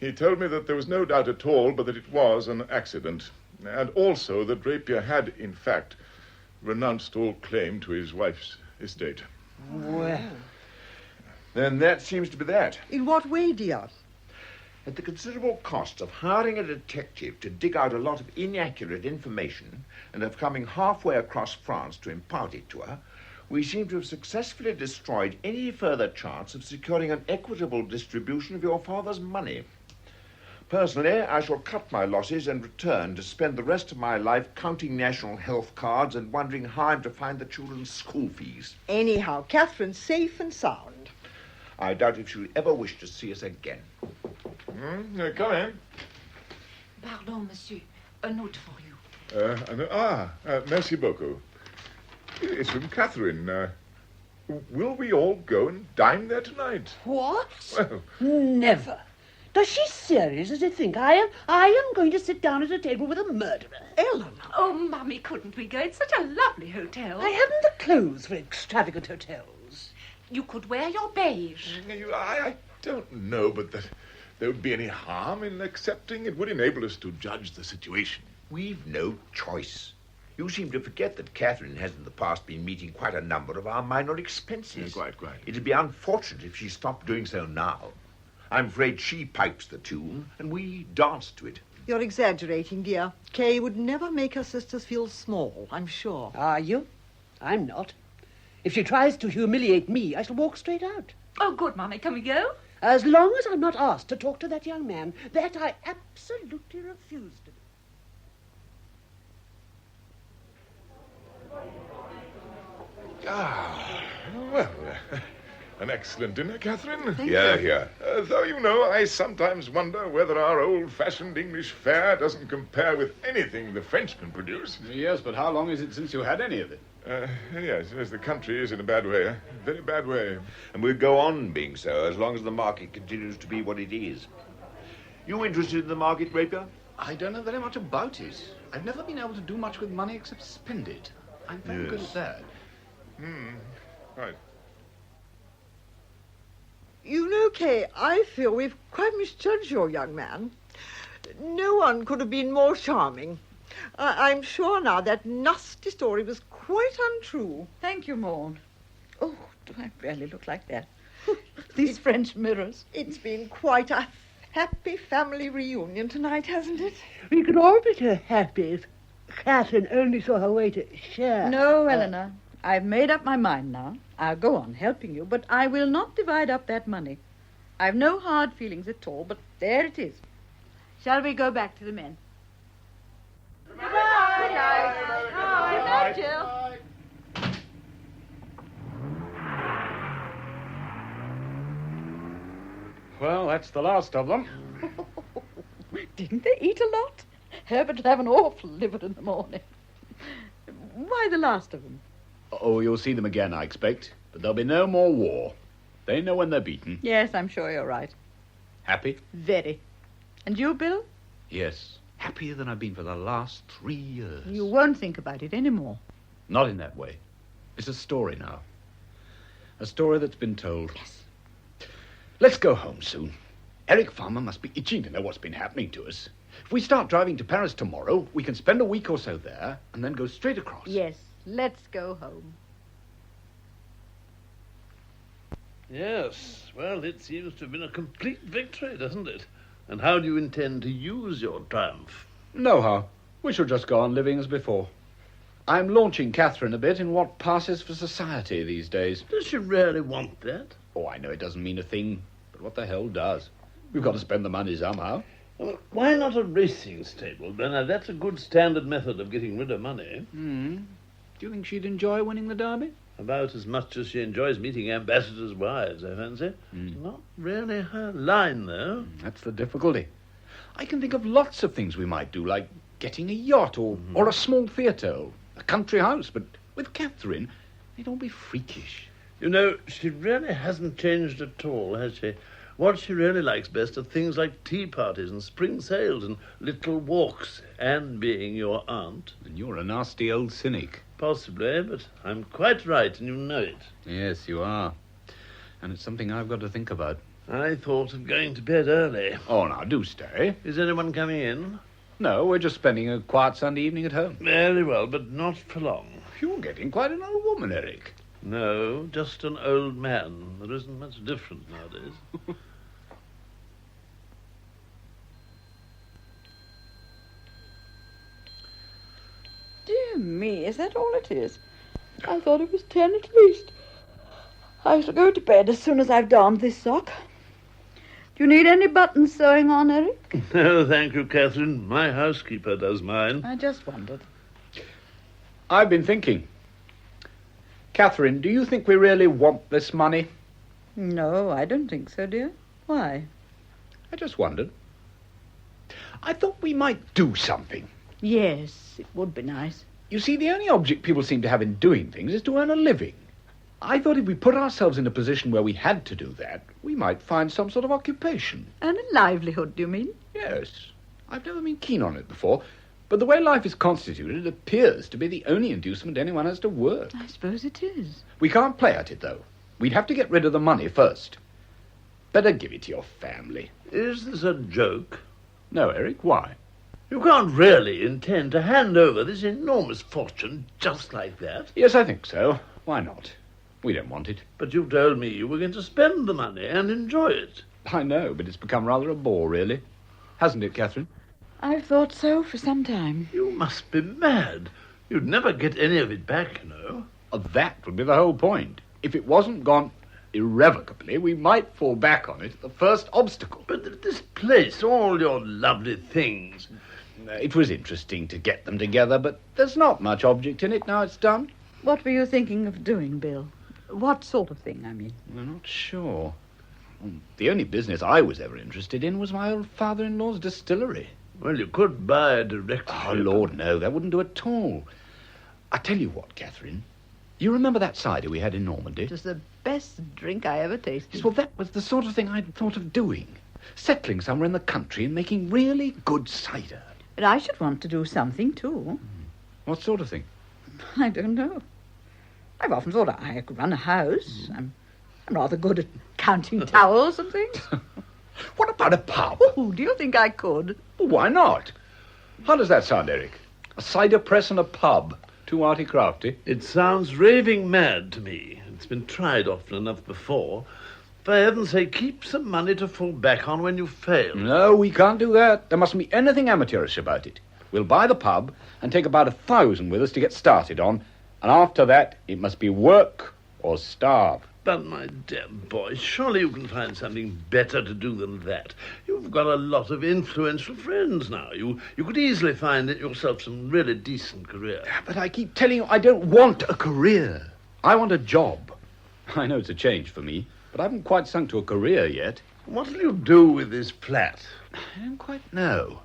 He told me that there was no doubt at all, but that it was an accident. And also that Rapier had, in fact, renounced all claim to his wife's estate. Well. Then that seems to be that. In what way, dear? At the considerable cost of hiring a detective to dig out a lot of inaccurate information and of coming halfway across France to impart it to her, we seem to have successfully destroyed any further chance of securing an equitable distribution of your father's money. Personally, I shall cut my losses and return to spend the rest of my life counting national health cards and wondering how I'm to find the children's school fees. Anyhow, Catherine's safe and sound. I doubt if she'll ever wish to see us again. Come in. Pardon, monsieur. A note for you. Merci beaucoup. It's from Catherine. Will we all go and dine there tonight? What? Well, never. Does she seriously think I am going to sit down at a table with a murderer? Eleanor. Oh, Mummy, couldn't we go? It's such a lovely hotel. I haven't the clothes for extravagant hotels. You could wear your beige. I don't know, but that there would be any harm in accepting. It would enable us to judge the situation. We've no choice. You seem to forget that Catherine has in the past been meeting quite a number of our minor expenses. Quite. It'd be unfortunate if she stopped doing so now. I'm afraid she pipes the tune, and we dance to it. You're exaggerating, dear. Kay would never make her sisters feel small, I'm sure. Are you? I'm not. If she tries to humiliate me, I shall walk straight out. Oh, good, Mummy. Can we go? As long as I'm not asked to talk to that young man, that I absolutely refuse to do. Well, an excellent dinner, Catherine. Thank you. Though, you know, I sometimes wonder whether our old-fashioned English fare doesn't compare with anything the Frenchmen produce. Yes, but how long is it since you had any of it? Yes, the country is in a bad way, very bad way. And we'll go on being so as long as the market continues to be what it is. You interested in the market, Rapier? I don't know very much about it. I've never been able to do much with money except spend it. I'm very good at that. Right. You know, Kay, I feel we've quite misjudged your young man. No one could have been more charming. I'm sure now that nasty story was quite untrue. Thank you, Maud. Oh, do I really look like that? These French mirrors. It's been quite a happy family reunion tonight, hasn't it? We could all be so happy if Catherine only saw her way to share. No, Eleanor. I've made up my mind now. I'll go on helping you, but I will not divide up that money. I've no hard feelings at all, but there it is. Shall we go back to the men? Good night. Good night, Jill. Well, that's the last of them. Didn't they eat a lot? Herbert will have an awful liver in the morning. Why the last of them? Oh, you'll see them again, I expect. But there'll be no more war. They know when they're beaten. Yes, I'm sure you're right. Happy? Very. And you, Bill? Yes. Happier than I've been for the last 3 years. You won't think about it anymore. Not in that way. It's a story now. A story that's been told. Yes. Let's go home soon. Eric Farmer must be itching to know what's been happening to us. If we start driving to Paris tomorrow, we can spend a week or so there and then go straight across. Yes, let's go home. Yes, well, it seems to have been a complete victory, doesn't it? And how do you intend to use your triumph? No how. We shall just go on living as before. I'm launching Catherine a bit in what passes for society these days. Does she really want that? Oh, I know it doesn't mean a thing, but what the hell does? We've got to spend the money somehow. Well, why not a racing stable, Bernard? That's a good standard method of getting rid of money. Do you think she'd enjoy winning the Derby? About as much as she enjoys meeting ambassadors' wives, I fancy. Not really her line, though. That's the difficulty. I can think of lots of things we might do, like getting a yacht or a small theatre or a country house, but with Catherine, they'd all be freakish. You know, she really hasn't changed at all, has she? What she really likes best are things like tea parties and spring sales and little walks, and being your aunt. And you're a nasty old cynic. Possibly, but I'm quite right, and you know it. Yes, you are. And it's something I've got to think about. I thought of going to bed early. Oh, now, do stay. Is anyone coming in? No, we're just spending a quiet Sunday evening at home. Very well, but not for long. You're getting quite an old woman, Eric. No, just an old man. There isn't much difference nowadays. Dear me, is that all it is? I thought it was 10 at least. I shall go to bed as soon as I've darned this sock. Do you need any buttons sewing on, Eric? No, thank you, Catherine. My housekeeper does mine. I just wondered. I've been thinking. Catherine, do you think we really want this money? No, I don't think so, dear. Why? I just wondered. I thought we might do something. Yes, it would be nice. You see, the only object people seem to have in doing things is to earn a living. I thought if we put ourselves in a position where we had to do that, we might find some sort of occupation. And a livelihood, do you mean? Yes. I've never been keen on it before, but the way life is constituted, it appears to be the only inducement anyone has to work. I suppose it is. We can't play at it, though. We'd have to get rid of the money first. Better give it to your family. Is this a joke? No, Eric, why? You can't really intend to hand over this enormous fortune just like that. Yes, I think so. Why not? We don't want it. But you told me you were going to spend the money and enjoy it. I know, but it's become rather a bore, really. Hasn't it, Catherine? I've thought so for some time. You must be mad. You'd never get any of it back, you know. That would be the whole point. If it wasn't gone irrevocably, we might fall back on it at the first obstacle. But this place, all your lovely things... It was interesting to get them together, but there's not much object in it now it's done. What were you thinking of doing, Bill? What sort of thing, I mean? I'm not sure. The only business I was ever interested in was my old father-in-law's distillery. Well, you could buy a directorship. Oh, Lord, no, that wouldn't do at all. I tell you what, Catherine, you remember that cider we had in Normandy? It was the best drink I ever tasted. Yes, well, that was the sort of thing I'd thought of doing. Settling somewhere in the country and making really good cider. But I should want to do something, too. What sort of thing? I don't know. I've often thought I could run a house. I'm rather good at counting towels and things. What about a pub? Oh, do you think I could? Well, why not? How does that sound, Eric? A cider press and a pub. Too arty crafty. It sounds raving mad to me. It's been tried often enough before. For heaven's sake, keep some money to fall back on when you fail. No, we can't do that. There mustn't be anything amateurish about it. We'll buy the pub and take about 1,000 with us to get started on, and after that, it must be work or starve. But, my dear boy, surely you can find something better to do than that. You've got a lot of influential friends now. You could easily find yourself some really decent career. But I keep telling you I don't want a career. I want a job. I know it's a change for me, but I haven't quite sunk to a career yet. What'll you do with this flat? I don't quite know.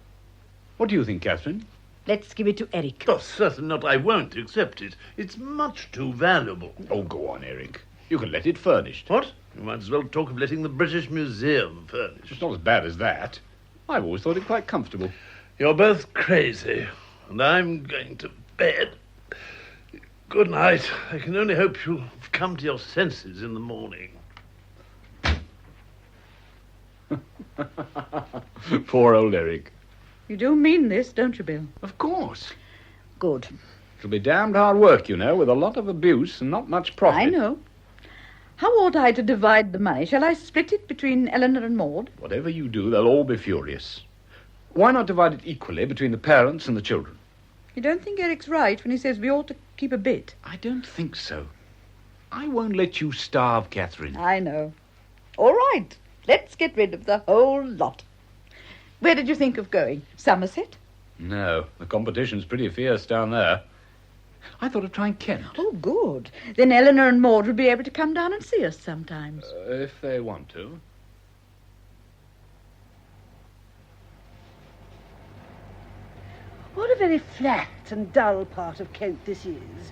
What do you think, Catherine? Let's give it to Eric. Oh, certainly not. I won't accept it. It's much too valuable. Oh, go on, Eric. You can let it furnished. What? You might as well talk of letting the British Museum furnished. It's not as bad as that. I've always thought it quite comfortable. You're both crazy, and I'm going to bed. Good night. I can only hope you'll come to your senses in the morning. Poor old Eric. You do mean this, don't you, Bill? Of course. Good. It'll be damned hard work, you know, with a lot of abuse and not much profit. I know. How ought I to divide the money? Shall I split it between Eleanor and Maud? Whatever you do, they'll all be furious. Why not divide it equally between the parents and the children? You don't think Eric's right when he says we ought to keep a bit? I don't think so. I won't let you starve, Catherine. I know. All right. Let's get rid of the whole lot. Where did you think of going? Somerset? No, the competition's pretty fierce down there. I thought of trying Kent. Oh, good. Then Eleanor and Maud will be able to come down and see us sometimes. If they want to. What a very flat and dull part of Kent this is.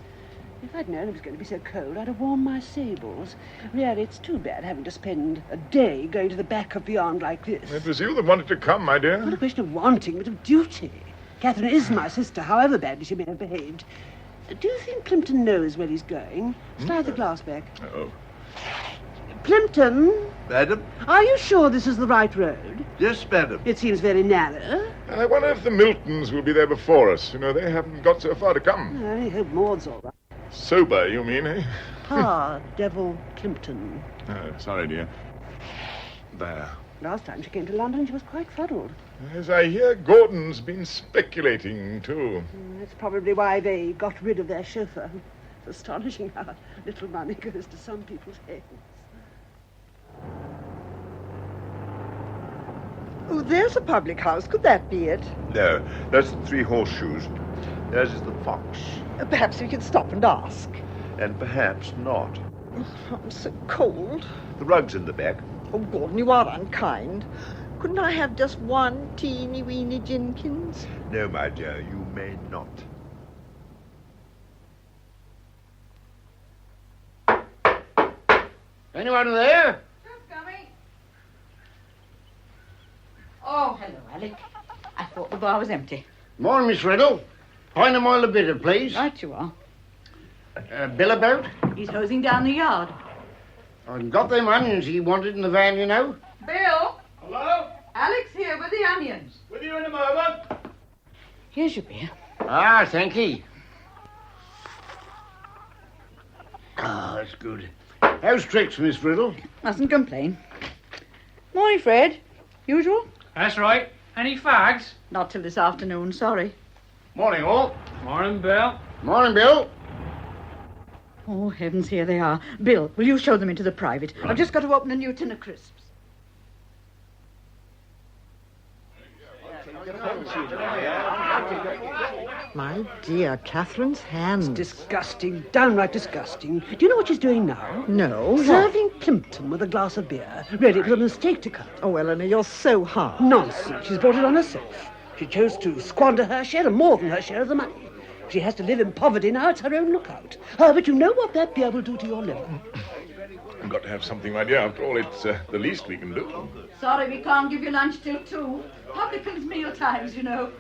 If I'd known it was going to be so cold, I'd have worn my sables. Really, it's too bad having to spend a day going to the back of beyond like this. It was you that wanted to come, my dear. Not a question of wanting, but of duty. Catherine is my sister, however badly she may have behaved. Do you think Plimpton knows where he's going? Slide the glass back. Oh. Plimpton? Madam? Are you sure this is the right road? Yes, madam. It seems very narrow. I wonder if the Miltons will be there before us. You know, they haven't got so far to come. I hope Maud's all right. Sober, you mean, eh? Ah, Devil Plimpton. Oh, sorry, dear. There. Last time she came to London, she was quite fuddled. As I hear, Gordon's been speculating, too. That's probably why they got rid of their chauffeur. It's astonishing how little money goes to some people's heads. Oh, there's a public house. Could that be it? No, that's the Three Horseshoes. Theirs is the Fox. Perhaps we could stop and ask. And perhaps not. I'm so cold. The rug's in the back. Oh, Gordon, you are unkind. Couldn't I have just one teeny-weeny Jenkins? No, my dear, you may not. Anyone there? Just coming. Oh, hello, Alec. I thought the bar was empty. Morning, Miss Riddle. Pint of oil a bitter, please. Right you are. Bill about? He's hosing down the yard. I've got them onions he wanted in the van, you know. Bill? Hello? Alex here with the onions. With you in a moment. Here's your beer. Ah, thank ye. Ah, that's good. How's tricks, Miss Riddle? Mustn't complain. Morning, Fred. Usual? That's right. Any fags? Not till this afternoon, sorry. Morning, all. Morning, Bill. Morning, Bill. Oh, heavens, here they are. Bill, will you show them into the private? I've just got to open a new tin of crisps. My dear, Catherine's hands. Disgusting, downright disgusting. Do you know what she's doing now? No. Serving Plimpton with a glass of beer. Really, it was a mistake to come. Oh, Eleanor, you're so hard. Nonsense. She's brought it on herself. She chose to squander her share and more than her share of the money. She has to live in poverty now. It's her own lookout. But you know what that beer will do to your liver. I've got to have something, my dear. After all, it's the least we can do. Sorry, we can't give you lunch till 2. Publican's meal times, you know.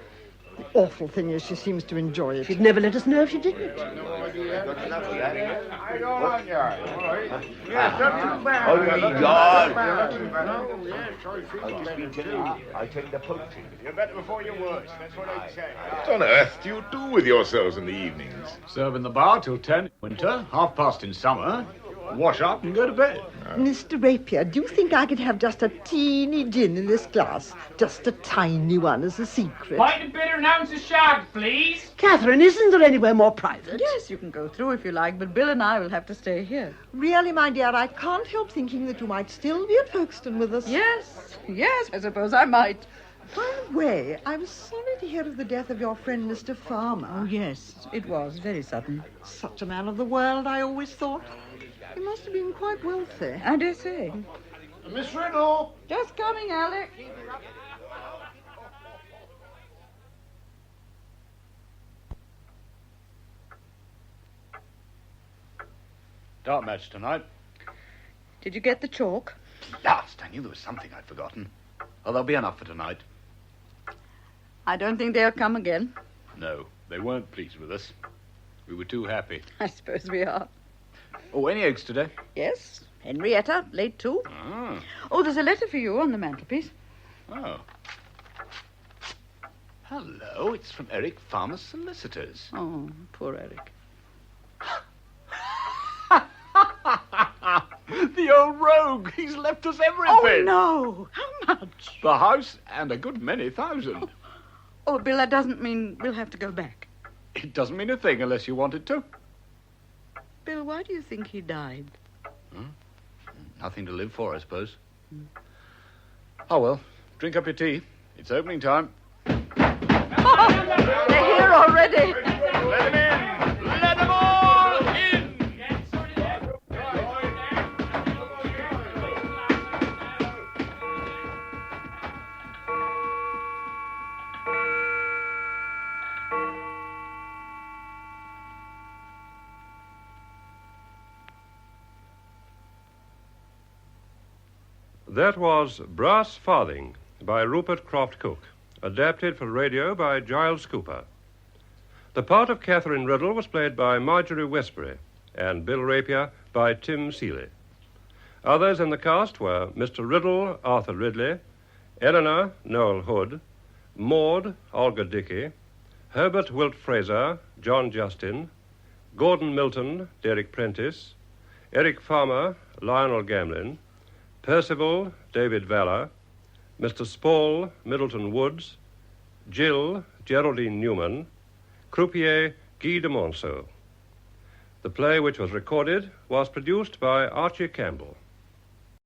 The awful thing is she seems to enjoy it. She'd never let us know if she didn't. I'll take the poultry. You're better before your words. That's what I'd say. What on earth do you do with yourselves in the evenings? Serve in the bar till 10 in winter, 1:30 in summer. Wash up and go to bed. Mr. Rapier, do you think I could have just a teeny gin in this glass? Just a tiny one as a secret? Pint of bitter and ounce of shag, please. Catherine, isn't there anywhere more private? Yes, you can go through if you like, but Bill and I will have to stay here. Really, my dear, I can't help thinking that you might still be at Folkestone with us. Yes, I suppose I might. By the way, I was sorry to hear of the death of your friend, Mr. Farmer. Oh, yes, it was very sudden. Such a man of the world, I always thought. He must have been quite wealthy. I dare say. Miss Riddle. Just coming, Alec. Dart match tonight. Did you get the chalk? Last, I knew there was something I'd forgotten. Oh, there'll be enough for tonight. I don't think they'll come again. No, they weren't pleased with us. We were too happy. I suppose we are. Oh, any eggs today? Yes, Henrietta, late too. Ah. Oh, there's a letter for you on the mantelpiece. Oh. Hello, it's from Eric, Farmer's Solicitors. Oh, poor Eric. The old rogue! He's left us everything! Oh, no! How much? The house and a good many thousand. Oh, Bill, that doesn't mean we'll have to go back. It doesn't mean a thing unless you want it to. Bill, why do you think he died? Nothing to live for, I suppose. Oh, well, drink up your tea. It's opening time. They're here already. Let them in! Let them all in! That was Brass Farthing by Rupert Croft-Cooke, adapted for radio by Giles Cooper. The part of Catherine Riddle was played by Marjorie Westbury and Bill Rapier by Tim Seeley. Others in the cast were Mr. Riddle, Arthur Ridley, Eleanor, Noel Hood, Maud, Olga Dickey, Herbert Wilt Fraser, John Justin, Gordon Milton, Derek Prentice, Eric Farmer, Lionel Gamlin, Percival, David Valler, Mr. Spall, Middleton Woods, Jill, Geraldine Newman, Croupier, Guy de Monceau. The play, which was recorded, was produced by Archie Campbell.